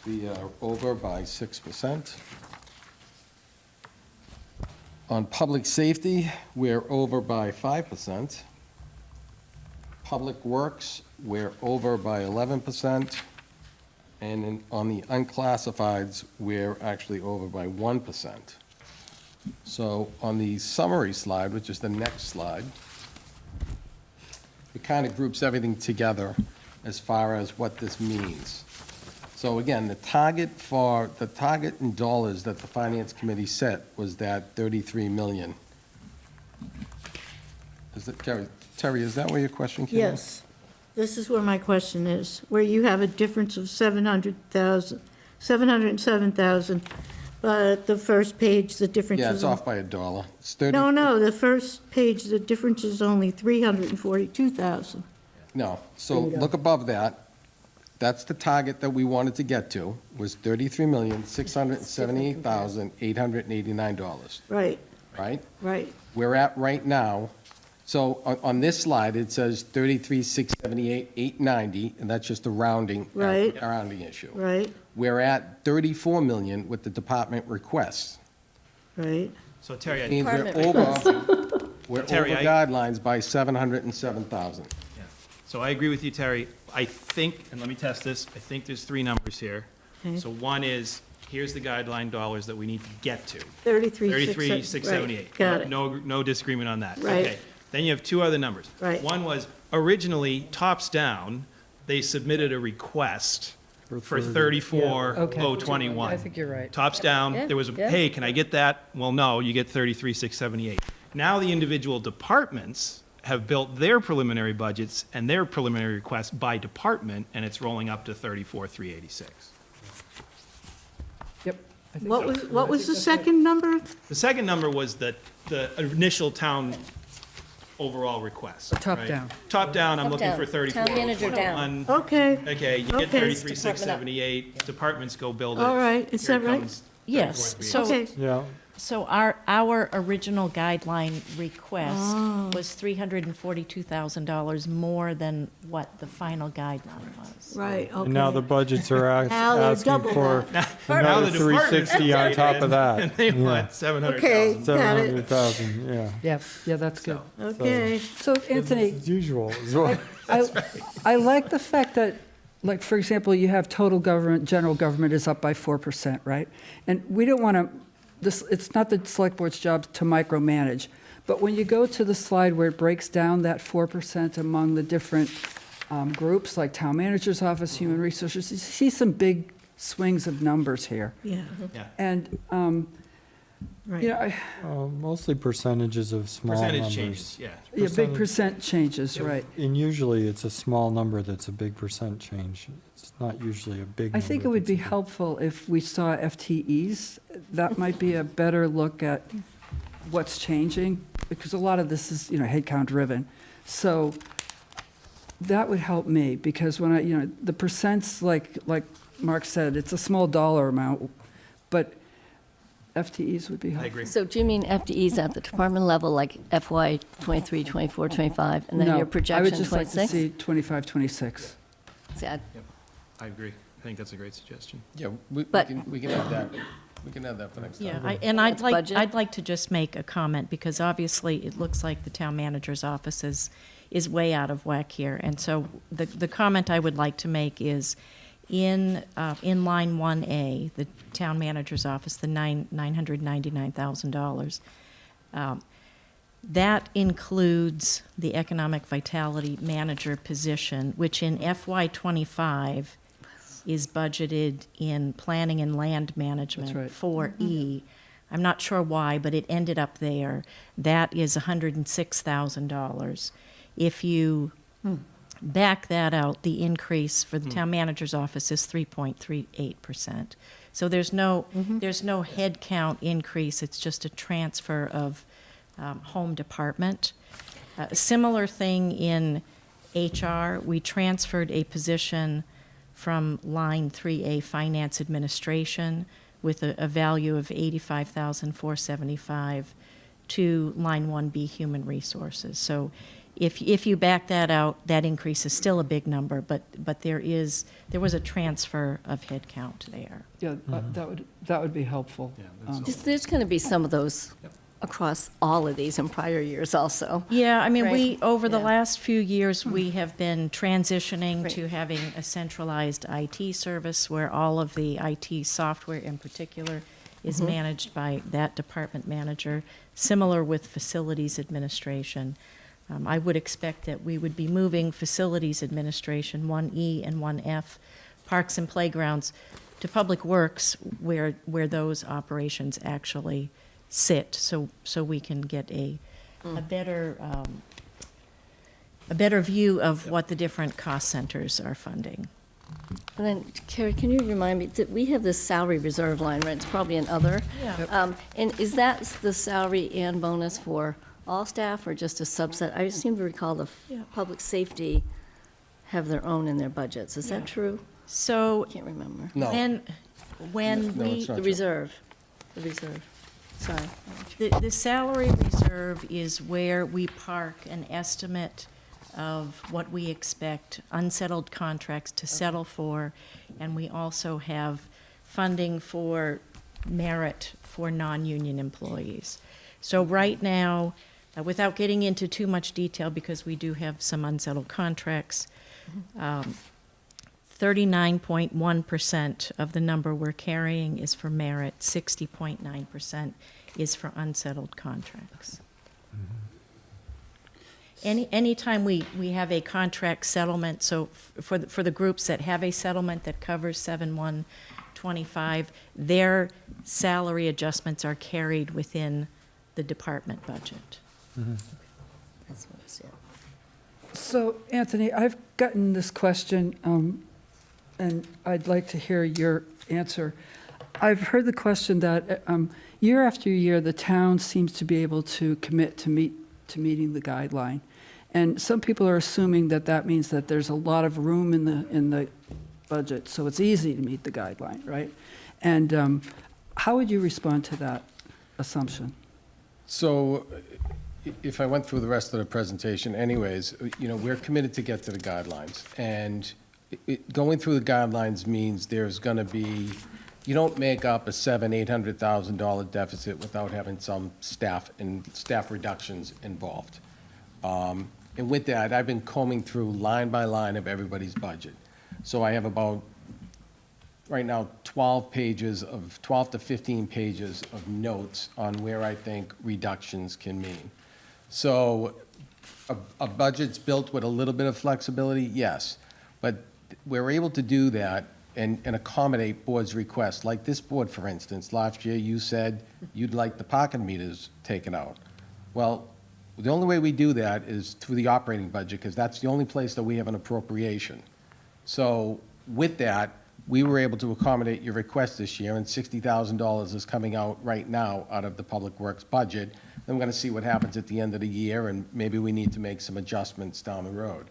we are over by 6%. On public safety, we're over by 5%. Public works, we're over by 11%. And on the unclassifieds, we're actually over by 1%. So on the summary slide, which is the next slide, it kind of groups everything together as far as what this means. So again, the target in dollars that the Finance Committee set was that 33 million. Is it, Terry, is that where your question came in? Yes. This is where my question is, where you have a difference of 707,000, but the first page, the difference is... Yeah, it's off by $1. It's 30. No, the first page, the difference is only 342,000. No, so look above that. That's the target that we wanted to get to, was $33,678,889. Right, Right? right. We're at right now, so on this slide, it says 33,678,890, and that's just a rounding, Right. a rounding issue. Right, We're at 34 million with the department requests. right. So Terry, Means we're Department over, we're Terry, over guidelines by 707,000. So I agree with you, Terry. I think, and let me test this, I think there's three numbers here. Okay. So one is, here's the guideline dollars that we need to get to. 33,678. Got Got it. No disagreement on that. Right. Okay. Then you have two other numbers. Right. One was, originally, tops down, they submitted a request for 34,021. I think you're right. Tops down, Yeah, there was, yeah. hey, can I get that? Well, no, you get 33,678. Now the individual departments have built their preliminary budgets and their preliminary requests by department, and it's rolling up to 34,386. Yep. What was the second number? The second number was the initial town overall request. Top right? down. Top down, I'm Top looking down. for Town 34. manager down. Okay, Okay, you get Okay. 33,678, departments go build it. All right. Is Here that it right? comes, Yes, 34,386. so, okay. Yeah, so our original guideline request was $342,000 more than what the final guideline was. Right, okay. and now the budgets are Now they're asking double for Now another the departments 360 on top of that. And they Yeah. want 700,000. Okay, got it. 700,000, yeah. Yeah, that's good. Okay. So Anthony, As usual, as well. I like the fact that, like, for example, you have total government, general government is up by 4%, right? And we don't want to, it's not the select board's job to micromanage, but when you go to the slide where it breaks down that 4% among the different groups, like town manager's office, human resources, you see some big swings of numbers here. Yeah, Yeah, And, right. you know, Mostly percentages of small numbers. percentage changes, yeah. yeah, big percent changes, right? And usually it's a small number that's a big percent change. It's not usually a big number. I think it would that's be a big- helpful if we saw FTEs. That might be a better look at what's changing, because a lot of this is, headcount driven. So that would help me, because when the percents, like Mark said, it's a small dollar amount, but FTEs would be I helpful. agree. So do you mean FTEs at the department level, like FY '23, '24, '25, and then No, your I would projection just like to '26? see 25, 26. See, I agree. I think that's a great suggestion. Yeah, But- we can have that. We can have that for next time. Yeah, and It's budget. I'd like to just make a comment, because obviously it looks like the town manager's office is way out of whack here. And so the comment I would like to make is, in line 1A, the town manager's office, the $999,000. That includes the economic vitality manager position, which in FY '25 is budgeted in planning and land management right. 4E. I'm not sure why, but it ended up there. That is $106,000. If you back that out, the increase for the town manager's office is 3.38%. So there's no head count increase. It's just a transfer of home department. A similar thing in HR. We transferred a position from line 3A Finance Administration with a value of $85,475 to line 1B Human Resources. So if you back that out, that increase is still a big number, but there was a transfer of headcount there. Yeah, that would be helpful. There's going to be some of those across all of these in prior years also. Yeah, I mean, Right. over the Yeah. last few years, we have been transitioning Right. to having a centralized IT service where all of the IT software in particular is managed by that department manager, similar with facilities administration. I would expect that we would be moving facilities administration, 1E and 1F, parks and playgrounds, to Public Works where those operations actually sit, so we can get a better view of what the different cost centers are funding. And then, Carrie, can you remind me, that we have this salary reserve line, right? It's probably in other. Yeah. And is that the salary and bonus for all staff or just a subset? I seem to recall the Yeah. public safety have their own in their budgets. Is that true? So I can't remember. No. when No, we it's not The true. reserve, sorry. The salary reserve is where we park an estimate of what we expect unsettled contracts to settle for, and we also have funding for merit for non-union employees. So right now, without getting into too much detail, because we do have some unsettled contracts, 39.1% of the number we're carrying is for merit, 60.9% is for unsettled contracts. Anytime we have a contract settlement, so for the groups that have a settlement that covers 7/1/25, their salary adjustments are carried within the department budget. That's what it's, yeah. So, Anthony, I've gotten this question, and I'd like to hear your answer. I've heard the question that year after year, the town seems to be able to commit to meeting the guideline. And some people are assuming that that means that there's a lot of room in the budget, so it's easy to meet the guideline, right? And how would you respond to that assumption? So if I went through the rest of the presentation anyways, we're committed to get to the guidelines. And going through the guidelines means there's going to be, you don't make up a $800,000 deficit without having some staff reductions involved. And with that, I've been combing through line by line of everybody's budget. So I have about, right now, 12 to 15 pages of notes on where I think reductions can mean. So a budget's built with a little bit of flexibility, yes. But we're able to do that and accommodate boards' requests. Like this board, for instance, last year you said you'd like the parking meters taken out. Well, the only way we do that is through the operating budget, because that's the only place that we have an appropriation. So with that, we were able to accommodate your request this year, and $60,000 is coming out right now out of the Public Works budget. Then we're going to see what happens at the end of the year, and maybe we need to make some adjustments down the road.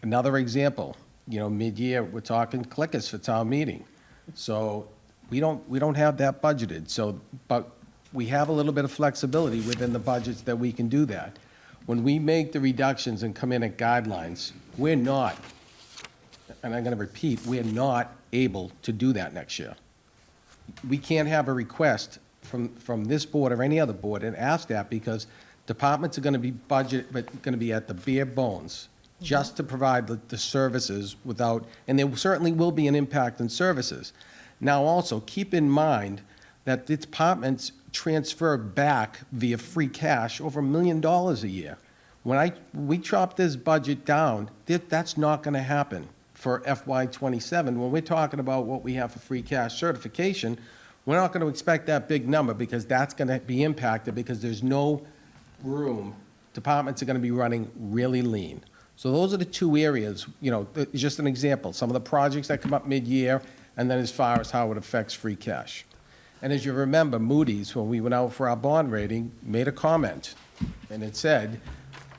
Another example, mid-year, we're talking clickers for town meeting. So we don't have that budgeted. So, but we have a little bit of flexibility within the budgets that we can do that. When we make the reductions and come in at guidelines, we're not, and I'm going to repeat, we're not able to do that next year. We can't have a request from this board or any other board and ask that, because departments are going to be at the bare bones just to provide the services without, and there certainly will be an impact on services. Now, also, keep in mind that the departments transfer back via free cash over $1 million a year. When we chop this budget down, that's not going to happen for FY '27. When we're talking about what we have for free cash certification, we're not going to expect that big number because that's going to be impacted because there's no room. Departments are going to be running really lean. So those are the two areas, just an example, some of the projects that come up mid-year, and then as far as how it affects free cash. And as you remember, Moody's, when we went out for our bond rating, made a comment, and it said,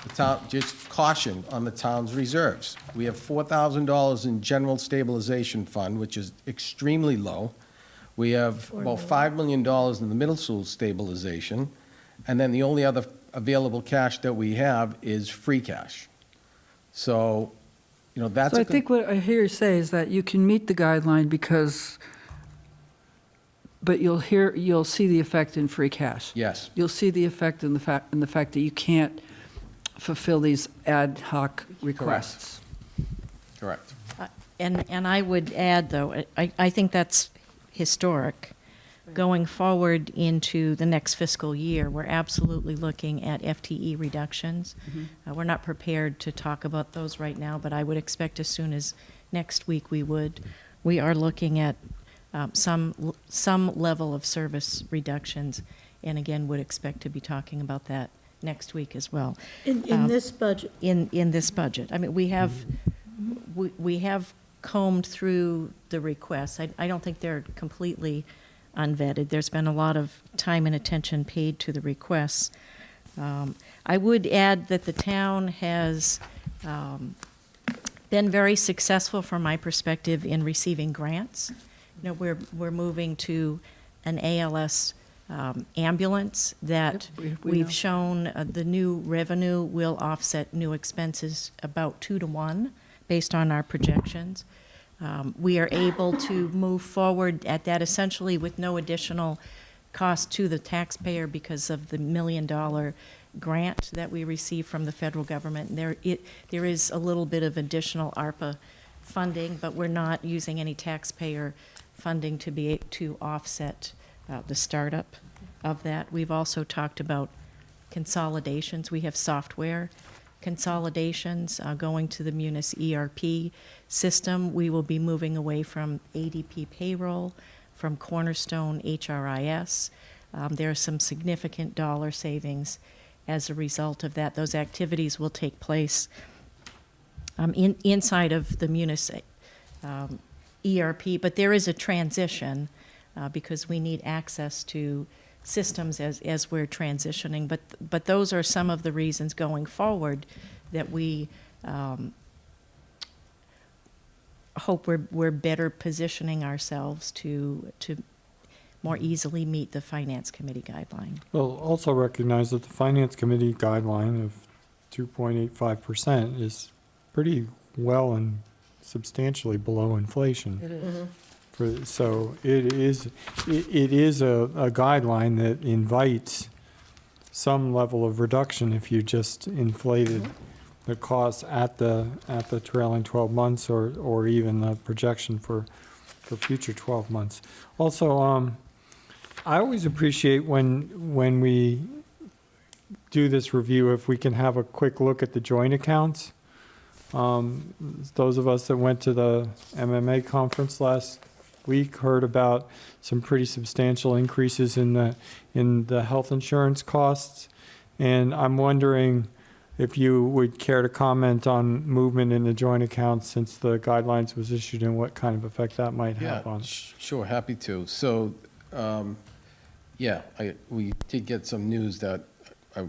the town, just caution on the town's reserves. We have $4,000 in general stabilization fund, which is extremely low. We have about $5 million in the middle school stabilization, and then the only other available cash that we have is free cash. So, that's. So I think what I hear you say is that you can meet the guideline but you'll see the effect in free cash. Yes. You'll see the effect in the fact that you can't fulfill these ad hoc requests. Correct. And I would add, though, I think that's historic. Going forward into the next fiscal year, we're absolutely looking at FTE reductions. We're not prepared to talk about those right now, but I would expect as soon as next week we would. We are looking at some level of service reductions, and again, would expect to be talking about that next week as well. In this budget? In this budget. I mean, we have combed through the requests. I don't think they're completely unvetted. There's been a lot of time and attention paid to the requests. I would add that the town has been very successful, from my perspective, in receiving grants. We're moving to an ALS ambulance that we've shown the new revenue will offset new expenses about 2 to 1 based on our projections. We are able to move forward at that essentially with no additional cost to the taxpayer because of the $1 million grant that we received from the federal government. There is a little bit of additional ARPA funding, but we're not using any taxpayer funding to offset the startup of that. We've also talked about consolidations. We have software consolidations going to the Munis ERP system. We will be moving away from ADP payroll, from Cornerstone HRIS. There are some significant dollar savings as a result of that. Those activities will take place inside of the Munis ERP, but there is a transition because we need access to systems as we're transitioning. But those are some of the reasons going forward that we hope we're better positioning ourselves to more easily meet the Finance Committee guideline. Well, also recognize that the Finance Committee guideline of 2.85% is pretty well and substantially below inflation. It is. So it is a guideline that invites some level of reduction if you just inflated the costs at the trailing 12 months or even the projection for future 12 months. Also, I always appreciate when we do this review, if we can have a quick look at the joint accounts. Those of us that went to the MMA conference last week heard about some pretty substantial increases in the health insurance costs, and I'm wondering if you would care to comment on movement in the joint accounts since the guidelines was issued and what kind of effect that might have on. Sure, happy to. So, we did get some news that I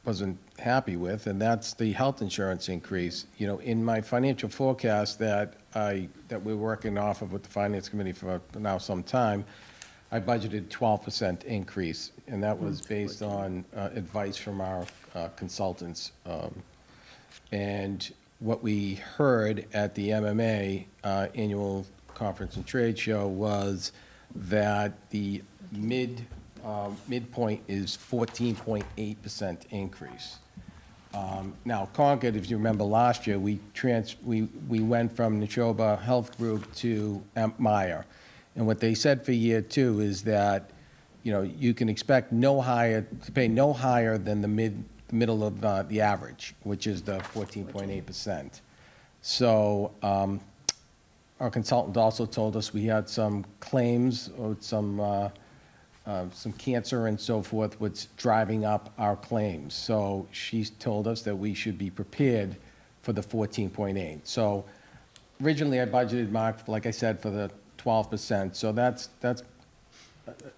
wasn't happy with, and that's the health insurance increase. In my financial forecast that we're working off of with the Finance Committee for now some time, I budgeted 12% increase, and that was based on advice from our consultants. And what we heard at the MMA annual conference and trade show was that the midpoint is 14.8% increase. Now, Concord, if you remember last year, we went from Neshoba Health Group to Meyer. And what they said for year 2 is that, you know, you can expect to pay no higher than the middle of the average, which is the 14.8%. So our consultant also told us we had some claims or some cancer and so forth, what's driving up our claims. So she's told us that we should be prepared for the 14.8. So originally I budgeted, Mark, like I said, for the 12%. So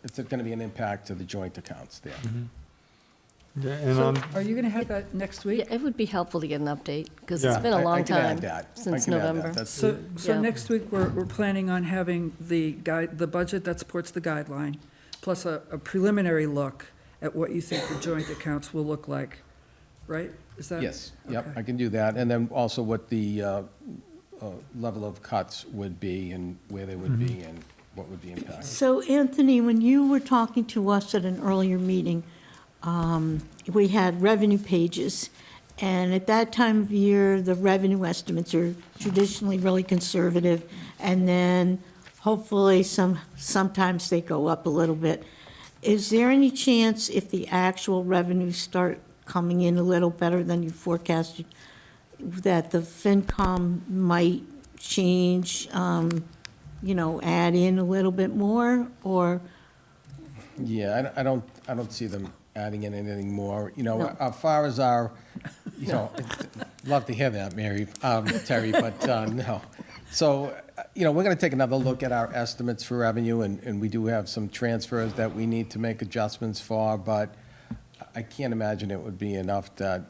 it's going to be an impact to the joint accounts there. Yeah, and So on, are you going to have that next week? Yeah, it would be helpful to get an update, because Yeah. it's been a I long can add time that. I since can add that. November. That's- So Yeah. next week, we're planning on having the budget that supports the guideline, plus a preliminary look at what you think the joint accounts will look like, right? Is that? Yes, yep, Okay. I can do that. And then also what the level of cuts would be and where they would be and what would be impacted. So Anthony, when you were talking to us at an earlier meeting, we had revenue pages, and at that time of year, the revenue estimates are traditionally really conservative, and then hopefully sometimes they go up a little bit. Is there any chance, if the actual revenues start coming in a little better than you forecasted, that the FinCom might change, add in a little bit more, or? Yeah, I don't see them adding in anything more. You know, No. as far as our, love to hear that, Terry, but no. So, we're going to take another look at our estimates for revenue, and we do have some transfers that we need to make adjustments for, but I can't imagine it would be enough that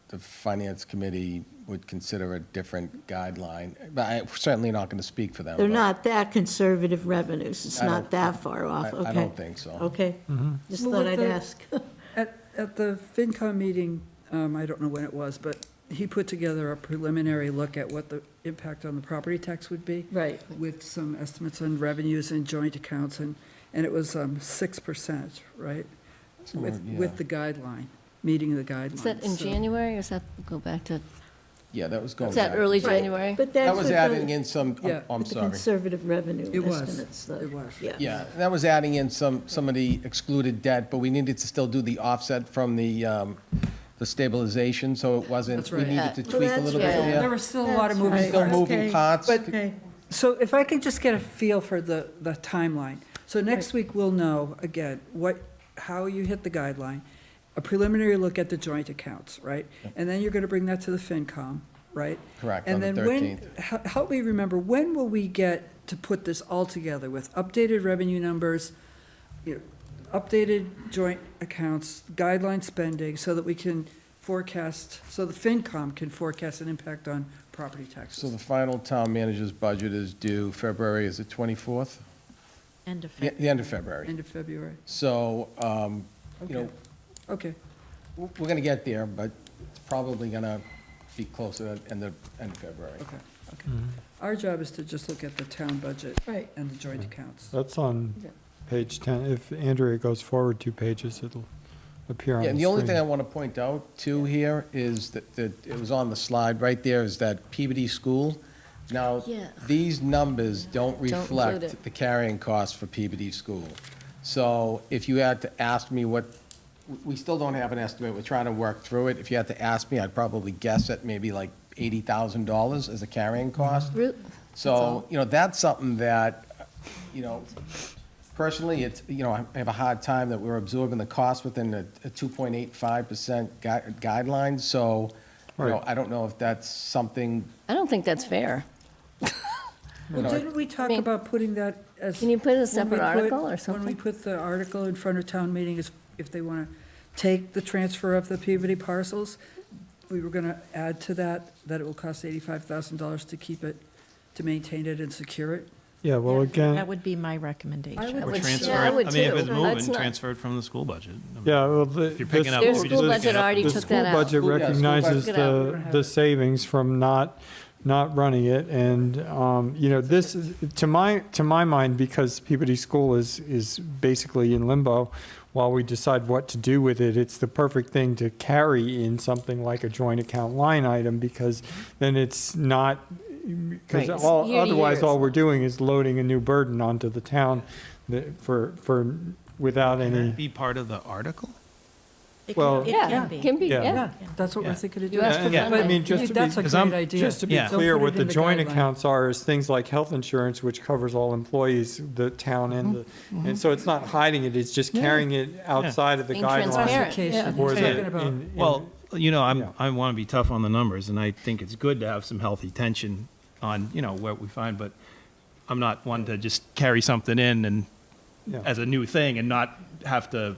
the Finance Committee would consider a different guideline. But I'm certainly not going to speak for them. They're but not that conservative revenues, it's I not don't- that far off, I okay? don't think so. Okay, just Well, thought with I'd the- ask. At the FinCom meeting, I don't know when it was, but he put together a preliminary look at what the impact on the property tax would be. Right. With some estimates on revenues and joint accounts, and it was 6%, right? With the guideline, meeting the guidelines. Is that in So- January, or is that, go back to, Yeah, that was going is that back. early Right, January? But that's That was with adding the, in some, Yeah. I'm with the sorry. conservative revenue It was. estimates, though. It was. Yeah, that was adding in some of the excluded debt, but we needed to still do the offset from the stabilization, so it wasn't, That's we right. needed to Well, tweak a that's little right. bit There there. were still a lot of That's moving right. Still parts. moving Okay. parts. But- Okay, So if I could just get a feel for the timeline. So next week, we'll know, again, how you hit the guideline, a preliminary look at the joint accounts, right? And then you're going to bring that to the FinCom, right? Correct, And on the then when, 13th. help me remember, when will we get to put this all together with updated revenue numbers, updated joint accounts, guideline spending, so that we can forecast, so the FinCom can forecast an impact on property So taxes? the final town manager's budget is due February, is it 24th? End of Yeah, February. the end of February. End of February? So, Okay. Okay. we're going to get there, but it's probably going to be closer to end of February. Okay, okay. Our job is to just look at the town budget right. and the joint accounts. that's on Yeah. page 10. If Andrea goes forward 2 pages, it'll appear on the Yeah, and screen. the only thing I want to point out too here is that it was on the slide right there, is that Peabody School. Now, Yeah. these numbers don't include reflect it. the carrying costs for Peabody School. So if you had to ask me we still don't have an estimate, we're trying to work through it. If you had to ask me, I'd probably guess at maybe like $80,000 as a carrying cost. Re- So, that's something that, personally, it's, I have a hard time that we're absorbing the cost within a 2.85% guideline, so, Right. I don't know if that's something, I don't think that's fair. Well, know, didn't we talk mean, about putting that as? Can you put it as a when we separate put- article or When we something? put the article in front of town meeting, is if they want to take the transfer of the Peabody parcels, we were going to add to that it will cost $85,000 to keep it, to maintain it and secure it? Yeah, well, That again, would be my recommendation. I would- Or would- transfer yeah, I it, would I mean, if too. it's That's moving, not- transfer it from the school budget. I mean, yeah, well, If you're picking up, Their if you school just pick budget it up- already the took school that out. budget School- yeah, school recognizes budget. the savings from not not running it. And, you know, this, to my mind, because Peabody School is basically in limbo while we decide what to do with it, it's the perfect thing to carry in something like a joint account line item, because then it's not, because Right, it's year to otherwise year. all we're doing is loading a new burden onto the town without Can any. that be part of the article? It Well- can, it Yeah, can be. can be, Yeah. yeah. That's what we're Yeah. thinking of You doing. asked for Yeah, funding. I mean, just to be, That's a 'cause great I'm- idea. just to be Yeah. Don't clear, put what it the in joint guideline. accounts are is things like health insurance, which covers all employees, the town and and so it's not hiding it, it's just carrying it outside of the Being guidelines. transparent. Classification. Or He's the- talking about- Well, you know, Yeah. I want to be tough on the numbers, and I think it's good to have some healthy tension on, you know, what we find, but I'm not one to just carry something in and, Yeah. as a new thing and not have to,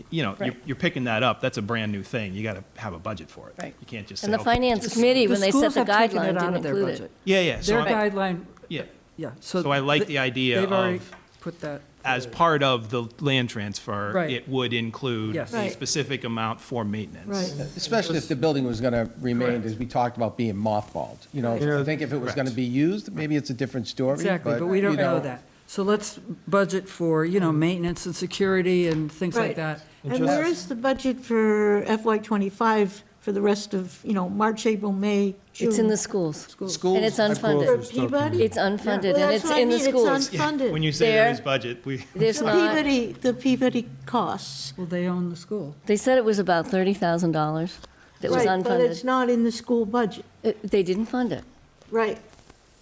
you know, Right. you're picking that up, that's a brand-new thing, you got to have a budget for it. Right. You can't just say, And the okay. finance committee, when they set schools the have taken guideline, it out didn't of their include budget. it. Yeah, yeah, so Their I, guideline, yeah, yeah, so I like the idea they've already of, put that. as part of the land transfer, Right. it would include Yes. a Right. specific amount for maintenance. Right. Especially if the building was going to remain, as we talked about, being mothballed. You know, Right. I think if it was going to Correct. be used, maybe it's a different story. Exactly, but we don't you know that. So let's budget for, you know, maintenance and security and things like Right. that. And where is the budget for FY '25 for the rest of, you know, March, April, May, June? It's in the schools. Schools. And it's For unfunded. Peabody? It's unfunded, Well, and that's it's what I in the mean, it's schools. unfunded. When you say there is budget, There's The not, the Peabody costs. Well, they own the school. they said it was about $30,000 that was Right, but it's unfunded. not in the school budget. They didn't fund it. Right.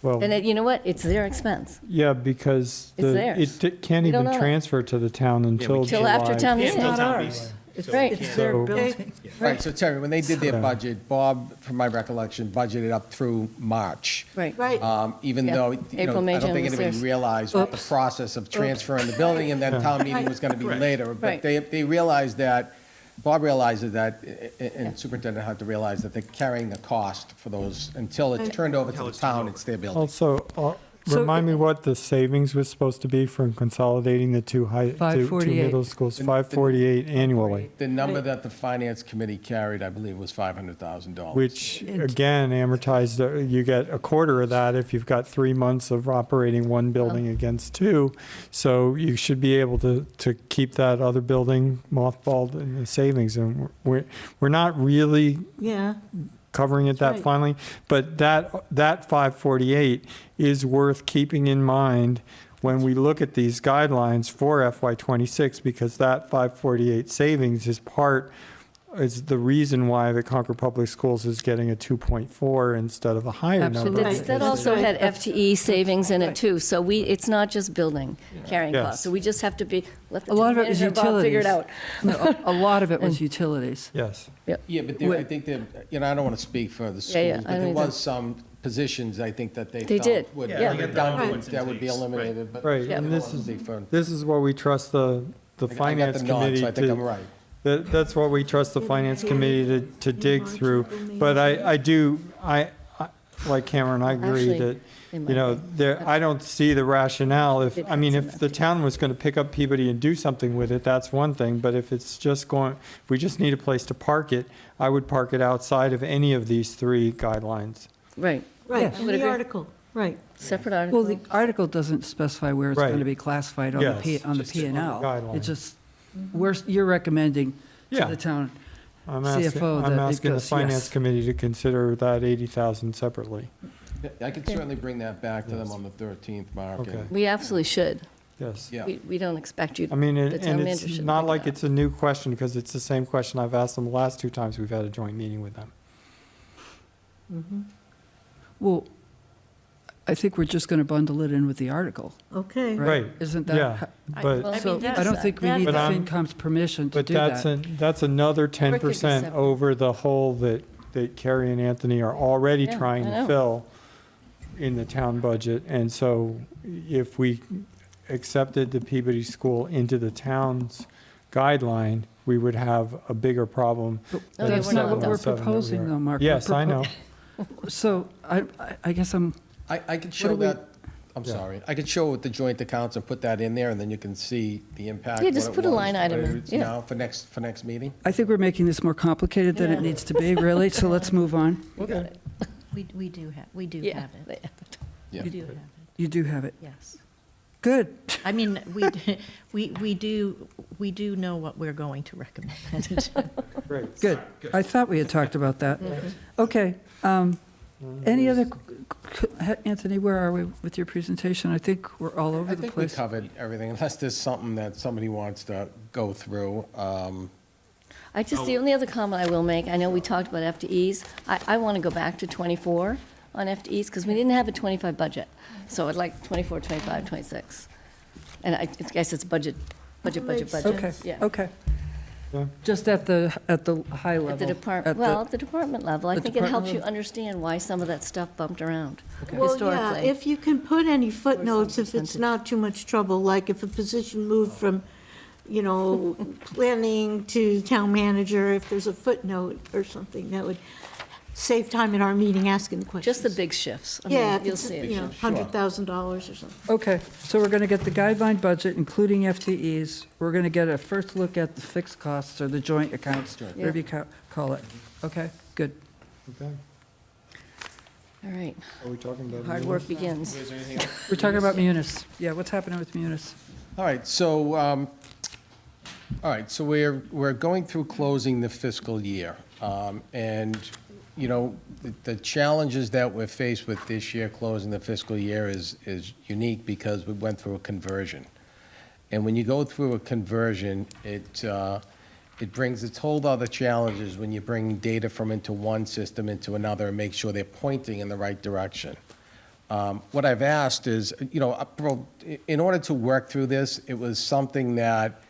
Well, And you know what? It's their expense. yeah, because It's theirs. it can't We don't even know it. transfer to the town until Till after July. town Yeah, meeting. till Not town ours. meeting. It's Right. it's their So- building. Right, so Terry, when they did their budget, Bob, from my recollection, budgeted up through March. Right. Right. Even Yeah. though, April, May, I don't June think was anybody theirs. realized what the Oops. process of transferring the building and then town meeting was going to be later. But Right. they realized that, Bob realized that, and superintendent had to realize that they're carrying the cost for those until it's turned over to the town, it's their building. Also, So- remind me what the savings was supposed to be from consolidating the two two 548. middle schools, 548 annually, The number that the finance committee carried, I believe, was $500,000. which again amortized, you get a quarter of that if you've got 3 months of operating one building against two. So you should be able to keep that other building mothballed in the savings. And we're not really Yeah. covering it that Right. finally, but that 548 is worth keeping in mind when we look at these guidelines for FY '26, because that 548 savings is the reason why the Concord Public Schools is getting a 2.4 instead of a higher number. Absolutely. That that also had FTE savings in it too, so it's not just building carrying Yes. costs. So we just have to let the A lot town of it was manager Bob figure it out. utilities. No, a lot of it was utilities. Yes. Yeah, but there, I think that, you know, I don't want to speak for the Yeah, schools, I but there don't was either. some positions, I think, that they They felt did. would Yeah. be Yeah, they got redundant, ones and that would be takes, right. eliminated, but. Right, Yeah. and I this don't wanna is, speak for- this is what we trust the I got finance the nod, committee so I think I'm to, right. that's what we trust the finance committee to dig March, through. April, May, But I, like Cameron, I agree Actually, that, they might you know, be. I don't see the rationale if, It I mean, cuts if in the that. town was gonna pick up Peabody and do something with it, that's one thing, but if it's just going, if we just need a place to park it, I would park it outside of any of these three guidelines. Right, Right, Yes. in Would the agree. article, right. separate Well, article. the article doesn't specify where it's Right. going to be classified on the Yes. on the Just P and on L. the guideline. It's just, you're recommending to Yeah. the town. I'm CFO asking that it the goes, finance yes. committee to consider that 80,000 separately. I could certainly bring that back to them on the 13th, Mark. Okay. and- We absolutely should. Yes. Yeah. We don't expect you, I mean, the and town manager it's should not pick it like up. it's a new question, because it's the same question I've asked them the last two times we've had a joint meeting with them. Well, I think we're just going to bundle it in with the article, Okay. Right. Isn't that? Yeah, how- but, I So mean, I that's- don't think we that- need the But I'm- FinCom's permission to but do that's, that. that's another be 10% separate. over the hole that Carrie and Anthony are already Yeah, trying I to know. fill in the town budget. And so if we accepted the Peabody School into the town's guideline, we would have a bigger problem. Oh, yeah, That's we're not not what we're 717 that we proposing are. though, Mark. We're Yes, I know. So I guess I could show do we- that, I'm Yeah. sorry, I could show with the joint accounts and put that in there, and then you can see the impact. Yeah, what just it put a was, line item what in, it is yeah. Now, for next meeting. I think we're making this more complicated than it Yeah. needs to be, really, so let's move on. You got it. We do have Yeah, it. they have it. Yeah. We do have it, You do have it. yes. Good. I mean, we do know what we're going to recommend. Great. Good. I thought we had talked about that. Okay. Any other, Anthony, where are we with your presentation? I think we're all over I the think we place. covered everything, unless there's something that somebody wants to go through. The only other comment I will make, I know we talked about FTEs. I want to go back to 24 on FTEs because we didn't have a 25 budget. So I'd like 24, 25, 26. And I guess it's budget. Okay, Yeah. okay. Yeah. Just at the high level. At the department, at the department level, I the think it helps department you level. understand why some of that stuff bumped around Well, yeah, historically. if you can put any footnotes, if it's not too much trouble, like if a position moved from, planning to town manager, if there's a footnote or something, that would save time in our meeting asking the questions. Just the big shifts. I mean, Yeah, if you'll it's, see it. $100,000 or something. Okay, so we're going to get the guideline budget, including FTEs. We're going to get a first look at the fixed costs or the joint accounts, whatever you call it. Okay, good. Okay. All right, Are we talking about? hard work begins. We're talking about Munis. Yeah, what's happening with Munis? All right, so we're going through closing the fiscal year. And, the challenges that we're faced with this year, closing the fiscal year, is unique because we went through a conversion. And when you go through a conversion, it brings its whole other challenges when you bring data from into one system into another and make sure they're pointing in the right direction. What I've asked is, in order to work through this, it was something that,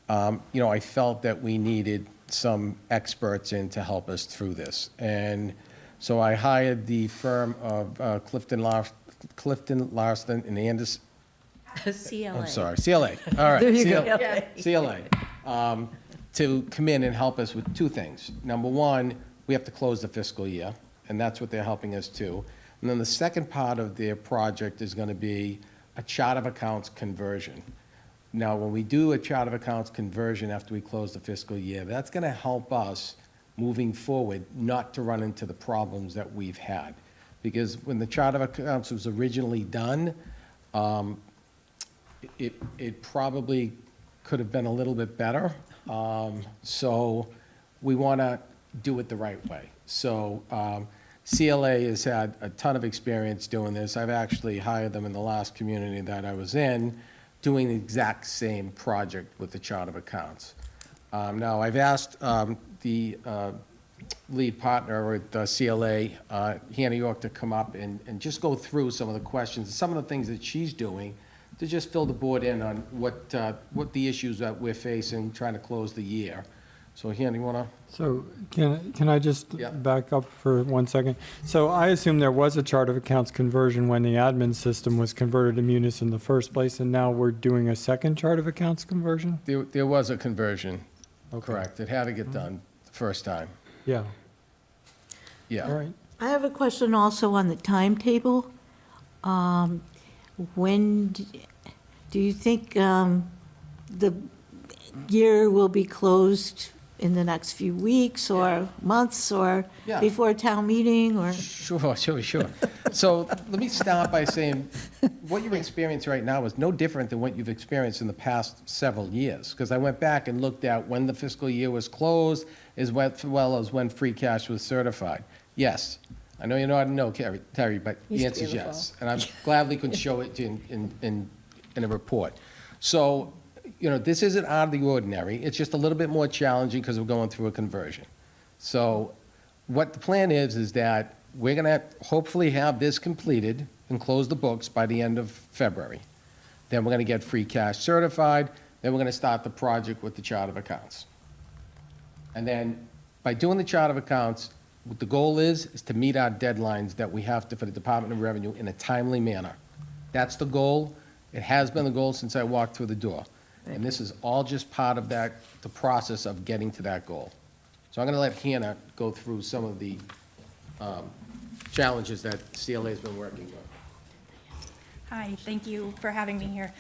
I felt that we needed some experts in to help us through this. And so I hired the firm of Clifton Larson and Anderson. CLA. I'm sorry, CLA. All right. There you go. CLA. To come in and help us with two things. Number one, we have to close the fiscal year, and that's what they're helping us to. And then the second part of their project is going to be a chart of accounts conversion. Now, when we do a chart of accounts conversion after we close the fiscal year, that's going to help us moving forward not to run into the problems that we've had. Because when the chart of accounts was originally done, it probably could have been a little bit better. So we want to do it the right way. So CLA has had a ton of experience doing this. I've actually hired them in the last community that I was in, doing the exact same project with the chart of accounts. Now, I've asked the lead partner at CLA, Hannah York, to come up and just go through some of the questions, some of the things that she's doing to just fill the board in on what the issues that we're facing, trying to close the year. So, Hannah, you want to? So can I just Yeah. back up for 1 second? So I assume there was a chart of accounts conversion when the admin system was converted to Munis in the first place, and now we're doing a second chart of accounts conversion? There was a conversion, Okay. correct. It had to get done the first time. Yeah, Yeah. all right. I have a question also on the timetable. Do you think the year will be closed in the next few weeks or months or Yeah. before town meeting or? Sure. So let me start by saying, what you're experiencing right now is no different than what you've experienced in the past several years. Because I went back and looked at when the fiscal year was closed, as well as when free cash was certified. Yes, I know you're not a no, Terry, but the Used to answer be is able to yes. And I gladly could show it in a report. So, this isn't out of the ordinary. It's just a little bit more challenging because we're going through a conversion. So what the plan is that we're going to hopefully have this completed and close the books by the end of February. Then we're going to get free cash certified. Then we're going to start the project with the chart of accounts. And then by doing the chart of accounts, what the goal is to meet our deadlines that we have to for the Department of Revenue in a timely manner. That's the goal. It has been the goal since I walked through the door. And this is all just part of the process of getting to that goal. So I'm going to let Hannah go through some of the challenges that CLA has been working with. Hi, thank you for having me here.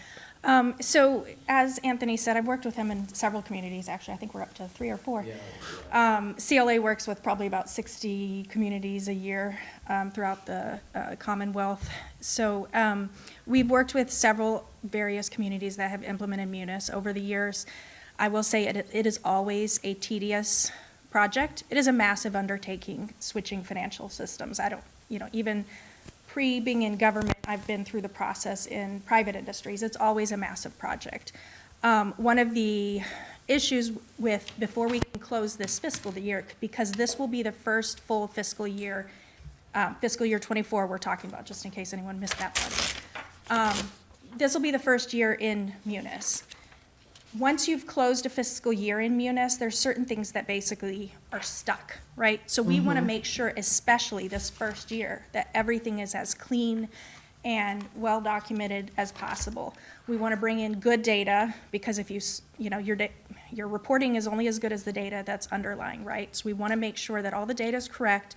So as Anthony said, I've worked with him in several communities, actually. I think we're up to 3 or 4. CLA works with probably about 60 communities a year throughout the Commonwealth. So we've worked with several various communities that have implemented Munis over the years. I will say it is always a tedious project. It is a massive undertaking, switching financial systems. I don't, even being in government, I've been through the process in private industries. It's always a massive project. One of the issues before we can close this fiscal year, because this will be the first full fiscal year 24 we're talking about, just in case anyone missed that part. This will be the first year in Munis. Once you've closed a fiscal year in Munis, there's certain things that basically are stuck, right? So we want to make sure, especially this first year, that everything is as clean and well documented as possible. We want to bring in good data, because if your reporting is only as good as the data that's underlying, right? So we want to make sure that all the data is correct.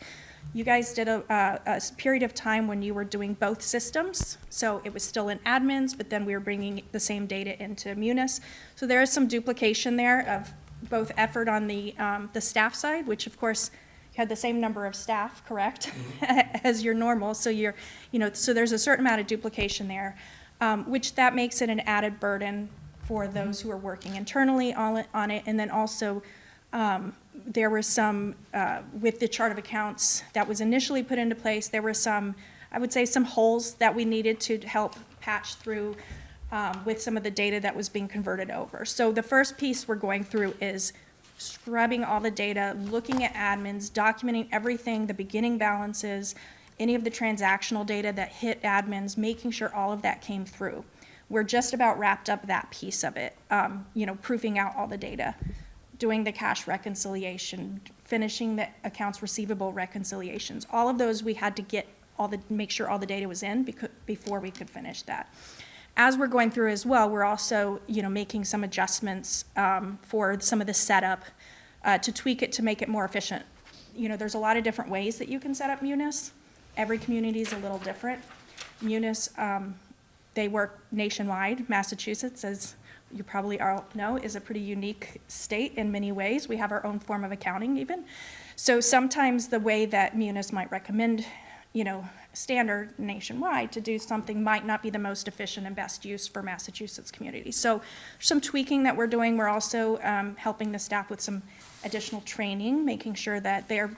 You guys did a period of time when you were doing both systems, so it was still in admins, but then we were bringing the same data into Munis. So there is some duplication there of both effort on the staff side, which of course you had the same number of staff, correct, as your normal. So so there's a certain amount of duplication there, which that makes it an added burden for those who are working internally on it, and then also. There were some, with the chart of accounts that was initially put into place, there were some, I would say, some holes that we needed to help patch through with some of the data that was being converted over. So the first piece we're going through is scrubbing all the data, looking at admins, documenting everything, the beginning balances, any of the transactional data that hit admins, making sure all of that came through. We're just about wrapped up that piece of it, proofing out all the data, doing the cash reconciliation, finishing the accounts receivable reconciliations. All of those we had to make sure all the data was in before we could finish that. As we're going through as well, we're also, making some adjustments for some of the setup to tweak it to make it more efficient. There's a lot of different ways that you can set up Munis. Every community is a little different. Munis, they work nationwide. Massachusetts, as you probably all know, is a pretty unique state in many ways. We have our own form of accounting even. So sometimes the way that Munis might recommend, standard nationwide to do something might not be the most efficient and best use for Massachusetts communities. So some tweaking that we're doing. We're also helping the staff with some additional training, making sure that they're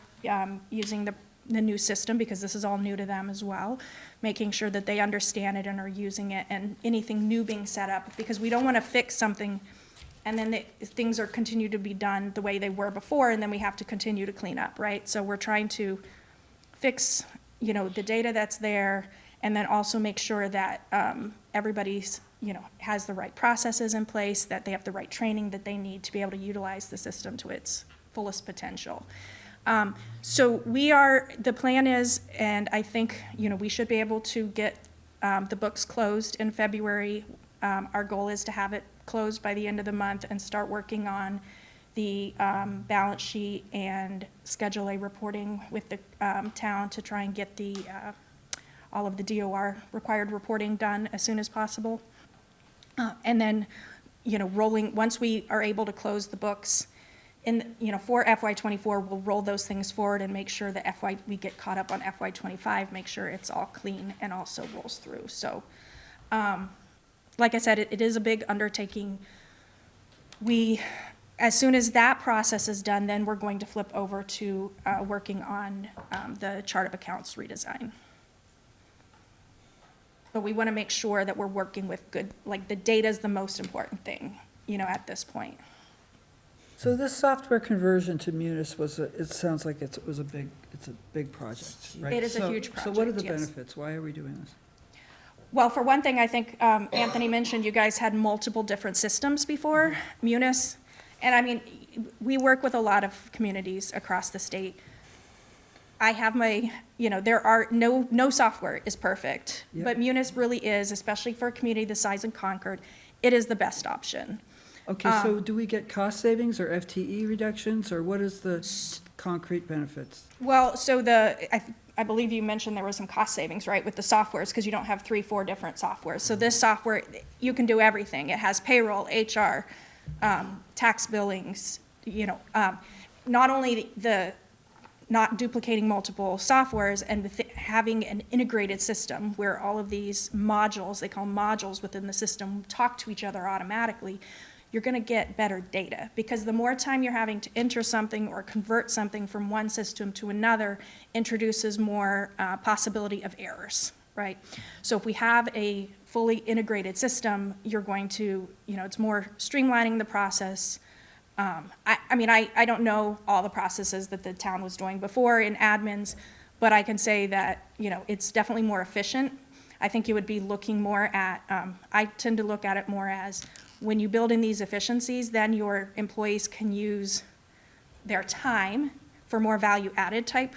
using the new system, because this is all new to them as well, making sure that they understand it and are using it, and anything new being set up, because we don't want to fix something and then things are continue to be done the way they were before, and then we have to continue to clean up, right? So we're trying to fix, the data that's there, and then also make sure that everybody's, has the right processes in place, that they have the right training that they need to be able to utilize the system to its fullest potential. So the plan is, and I think, we should be able to get the books closed in February. Our goal is to have it closed by the end of the month and start working on the balance sheet and Schedule A reporting with the town to try and get all of the DOR required reporting done as soon as possible. And then, once we are able to close the books, for FY24, we'll roll those things forward and make sure that we get caught up on FY25, make sure it's all clean and also rolls through. So, like I said, it is a big undertaking. As soon as that process is done, then we're going to flip over to working on the chart of accounts redesign. But we want to make sure that we're working with good, the data is the most important thing, at this point. So this software conversion to Munis it sounds like it's a big project, right? It is a huge So what are the project, yes. benefits? Why are we doing this? Well, for one thing, I think Anthony mentioned you guys had multiple different systems before, Munis. And I mean, we work with a lot of communities across the state. I have there are no software is perfect, Yep. but Munis really is, especially for a community the size of Concord, it is the best option. Okay, so do we get cost savings or FTE reductions, or what is the concrete benefits? Well, so I believe you mentioned there was some cost savings, right, with the softwares, because you don't have 3-4 different softwares. So this software, you can do everything. It has payroll, HR, tax billings, not only not duplicating multiple softwares and having an integrated system where all of these modules, they call modules within the system, talk to each other automatically. You're going to get better data, because the more time you're having to enter something or convert something from one system to another introduces more possibility of errors, right? So if we have a fully integrated system, you're going to, it's more streamlining the process. I don't know all the processes that the town was doing before in admins, but I can say that, it's definitely more efficient. I think you would be looking more at, I tend to look at it more as, when you build in these efficiencies, then your employees can use their time for more value-added type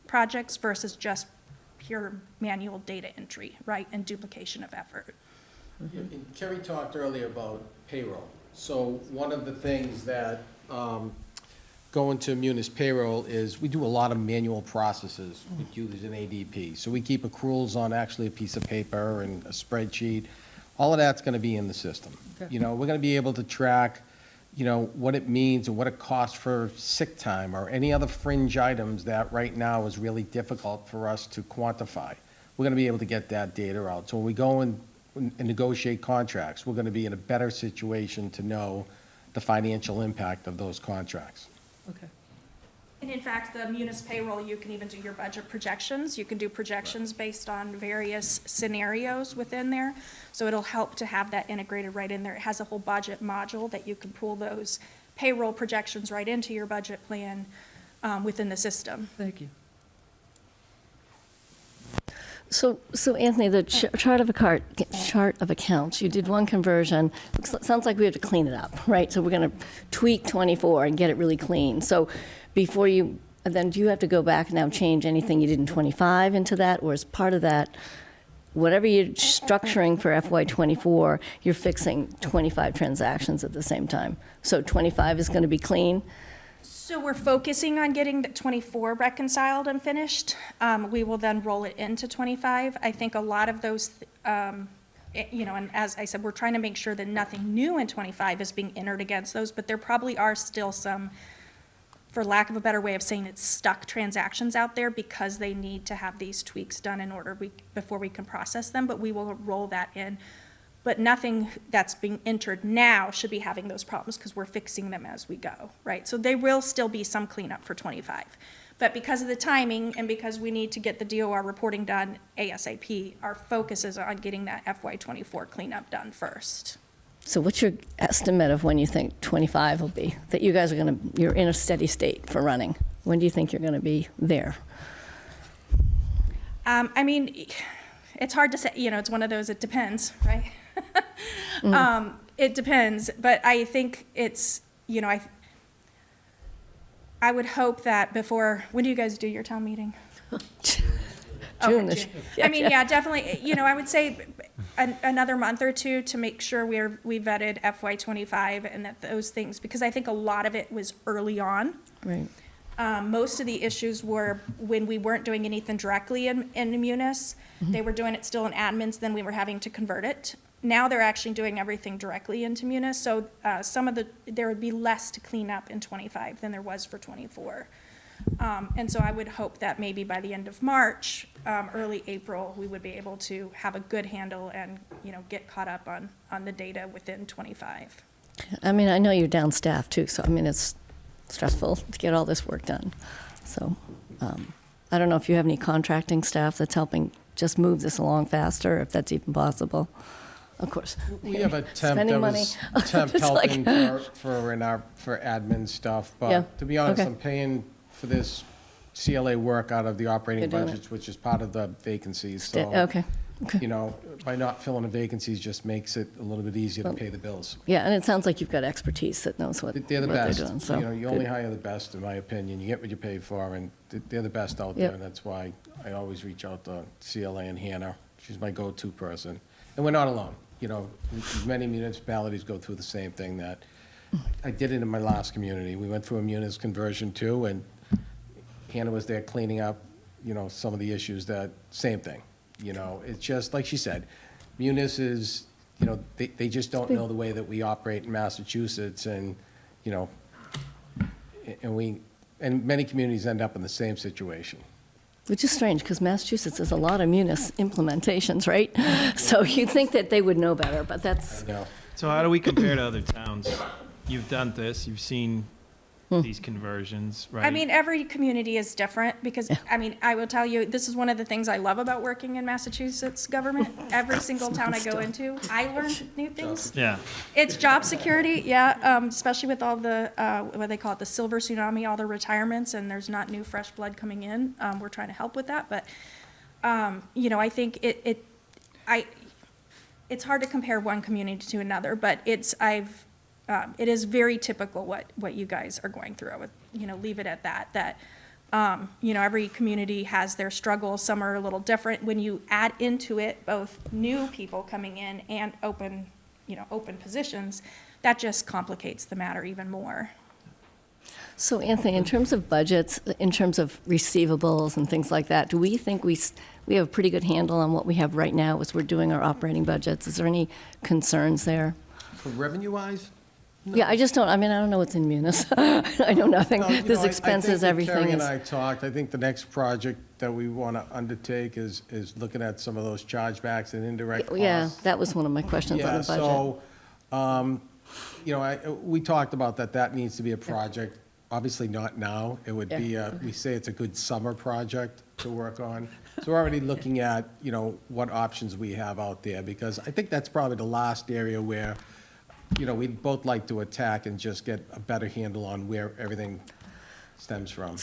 projects versus just pure manual data entry, right, and duplication of effort. And Kerry talked earlier about payroll. So one of the things that go into Munis payroll is we do a lot of manual processes. We use an ADP. So we keep accruals on actually a piece of paper and a spreadsheet. All of that's going to be in the system. Okay. We're going to be able to track, what it means and what it costs for sick time or any other fringe items that right now is really difficult for us to quantify. We're going to be able to get that data out. So when we go and negotiate contracts, we're going to be in a better situation to know the financial impact of those contracts. Okay. And in fact, the Munis payroll, you can even do your budget projections. You can do projections based on various scenarios within there. So it'll help to have that integrated right in there. It has a whole budget module that you can pull those payroll projections right into your budget plan within the system. Thank you. So Anthony, the chart of accounts, you did one conversion. Sounds like we have to clean it up, right? So we're going to tweak 24 and get it really clean. So before then do you have to go back now and change anything you did in 25 into that? Or as part of that, whatever you're structuring for FY24, you're fixing 25 transactions at the same time? So 25 is going to be clean? So we're focusing on getting the 24 reconciled and finished. We will then roll it into 25. I think a lot of those, and as I said, we're trying to make sure that nothing new in 25 is being entered against those, but there probably are still some, for lack of a better way of saying it, stuck transactions out there because they need to have these tweaks done in order before we can process them, but we will roll that in. But nothing that's being entered now should be having those problems because we're fixing them as we go, right? So there will still be some cleanup for 25. But because of the timing and because we need to get the DOR reporting done ASAP, our focus is on getting that FY24 cleanup done first. So what's your estimate of when you think 25 will be? That you guys are you're in a steady state for running. When do you think you're going to be there? It's hard to say, it's one of those, it depends, right? It depends, but I think it's, I would hope that before, when do you guys do your town meeting? June. Definitely, I would say another month or two to make sure we vetted FY25 and that those things, because I think a lot of it was early on. Right. Most of the issues were when we weren't doing anything directly in Munis. They were doing it still in admins, then we were having to convert it. Now they're actually doing everything directly into Munis, so there would be less to clean up in 25 than there was for 24. And so I would hope that maybe by the end of March, early April, we would be able to have a good handle and, get caught up on the data within 25. I know you're down staff too, so it's stressful to get all this work done. So I don't know if you have any contracting staff that's helping just move this along faster, if that's even possible. Of course. We have a temp Spending that money. was temp It's helping like- for admin stuff, Yeah. but to be honest, Okay. I'm paying for this CLA work out of the operating You're doing it. budgets, which is part of the vacancies, so. Okay. By not filling the vacancies just makes it a little bit easier to pay the bills. Yeah, and it sounds like you've got expertise that knows what They're the what best. they're doing. So You only good. hire the best, in my opinion. You get what you pay for, and they're the best out Yep. there, and that's why I always reach out to CLA and Hannah. She's my go-to person. And we're not alone. Many municipalities go through the same thing that I did it in my last community. We went through a munis conversion too, and Hannah was there cleaning up, some of the issues same thing. It's just, like she said, Munis is, they just don't know the way that we operate in Massachusetts, and, and many communities end up in the same situation. Which is strange, because Massachusetts has a lot of munis implementations, right? So you'd think that they would know better, but that's, So how do we compare to other towns? You've done this, you've seen these conversions, right? I mean, every community is different because, I mean, I will tell you, this is one of the things I love about working in Massachusetts government. Every single town I go into, I learn new things. Yeah. It's job security, yeah, especially with all the, what they call it, the silver tsunami, all the retirements, and there's not new fresh blood coming in. We're trying to help with that, but, I think it's hard to compare one community to another, but it is very typical what you guys are going through. I would, leave it at that, every community has their struggles. Some are a little different. When you add into it both new people coming in and open positions, that just complicates the matter even more. so Anthony, in terms of budgets, in terms of receivables and things like that, do we think we have a pretty good handle on what we have right now as we're doing our operating budgets? Is there any concerns there? For revenue-wise? Yeah, I just don't, I don't know what's in Munis. I know nothing. There's expenses, everything Terry and is. I talked, I think the next project that we want to undertake is looking at some of those chargebacks and indirect costs. Yeah, that was one of my questions on the budget. So, we talked about that needs to be a project, obviously not now. It would be, we say it's a good summer project to work on. So we're already looking at, what options we have out there, because I think that's probably the last area where, we'd both like to attack and just get a better handle on where everything stems from.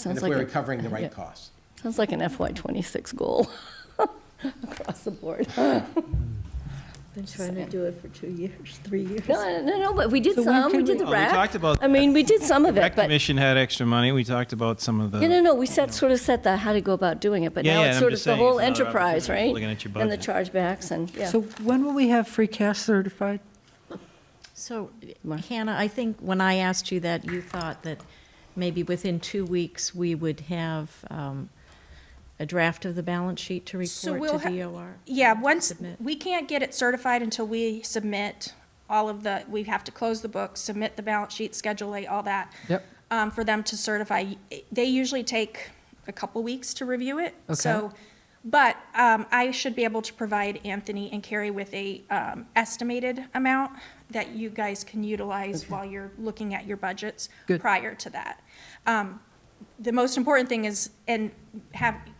And if we're recovering the right costs. Sounds like an FY '26 goal across the board. Been trying to do it for 2 years, 3 years. No, but we did So when some, we can did we- the Well, rec. we talked about. We did some of it, Rec but, Commission had extra money. We talked about some of the. no, we sort of set the, how to go about doing it, but Yeah, now yeah, it's I'm sort of just the saying whole it's another enterprise, opportunity, right? looking at your And the budget. chargebacks and, yeah. So when will we have free cash certified? So, Hannah, I think when I asked you that, you thought that maybe within 2 weeks, we would have a draft of the balance sheet to So report we'll to DOR? Yeah, once, Submit. we can't get it certified until we submit we have to close the books, submit the balance sheet, Schedule A, all that. Yep. For them to certify. They usually take a couple weeks to review it. Okay. So, but I should be able to provide Anthony and Carrie with a estimated amount that you guys can utilize while you're looking at your budgets Good. prior to that. The most important thing is,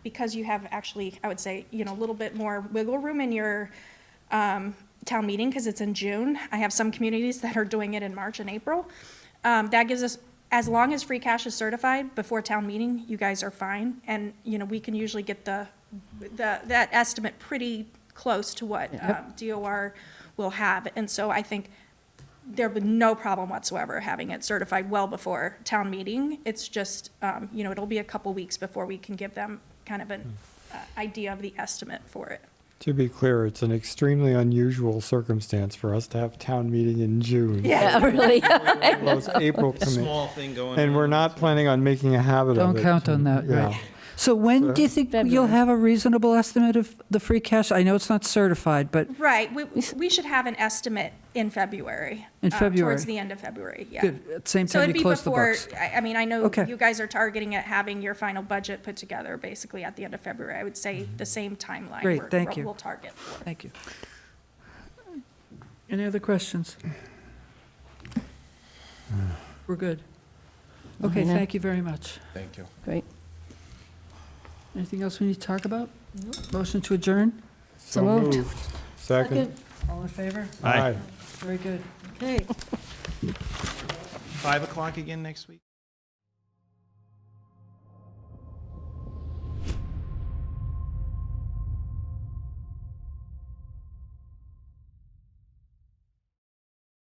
because you have actually, I would say, a little bit more wiggle room in your town meeting, because it's in June. I have some communities that are doing it in March and April. That gives us, as long as free cash is certified before town meeting, you guys are fine. And, we can usually get that estimate pretty close to what DOR will have. And so I think there'll be no problem whatsoever having it certified well before town meeting. It's just, it'll be a couple weeks before we can give them kind of an idea of the estimate for it. To be clear, it's an extremely unusual circumstance for us to have town meeting in June. Yeah, really. Those April commit. Small thing going on. And we're not planning on making a habit of it. Don't count on that, Yeah. right? So when do you think you'll have a reasonable estimate of the free cash? I know it's not certified, but Right, we should have an estimate in February. In February. Towards the end of February, yeah. good, at the same So time it'd you be close the before, books. I know Okay. you guys are targeting at having your final budget put together basically at the end of February. I would say the same timeline. Great, we're- thank you. We'll target for. Thank you. Any other questions? We're good. Okay, No. thank you very much. Thank you. Great. Anything else we need to talk about? Motion to adjourn? So moved. Second. All in favor? Aye. Very good. Okay. 5 o'clock again next week?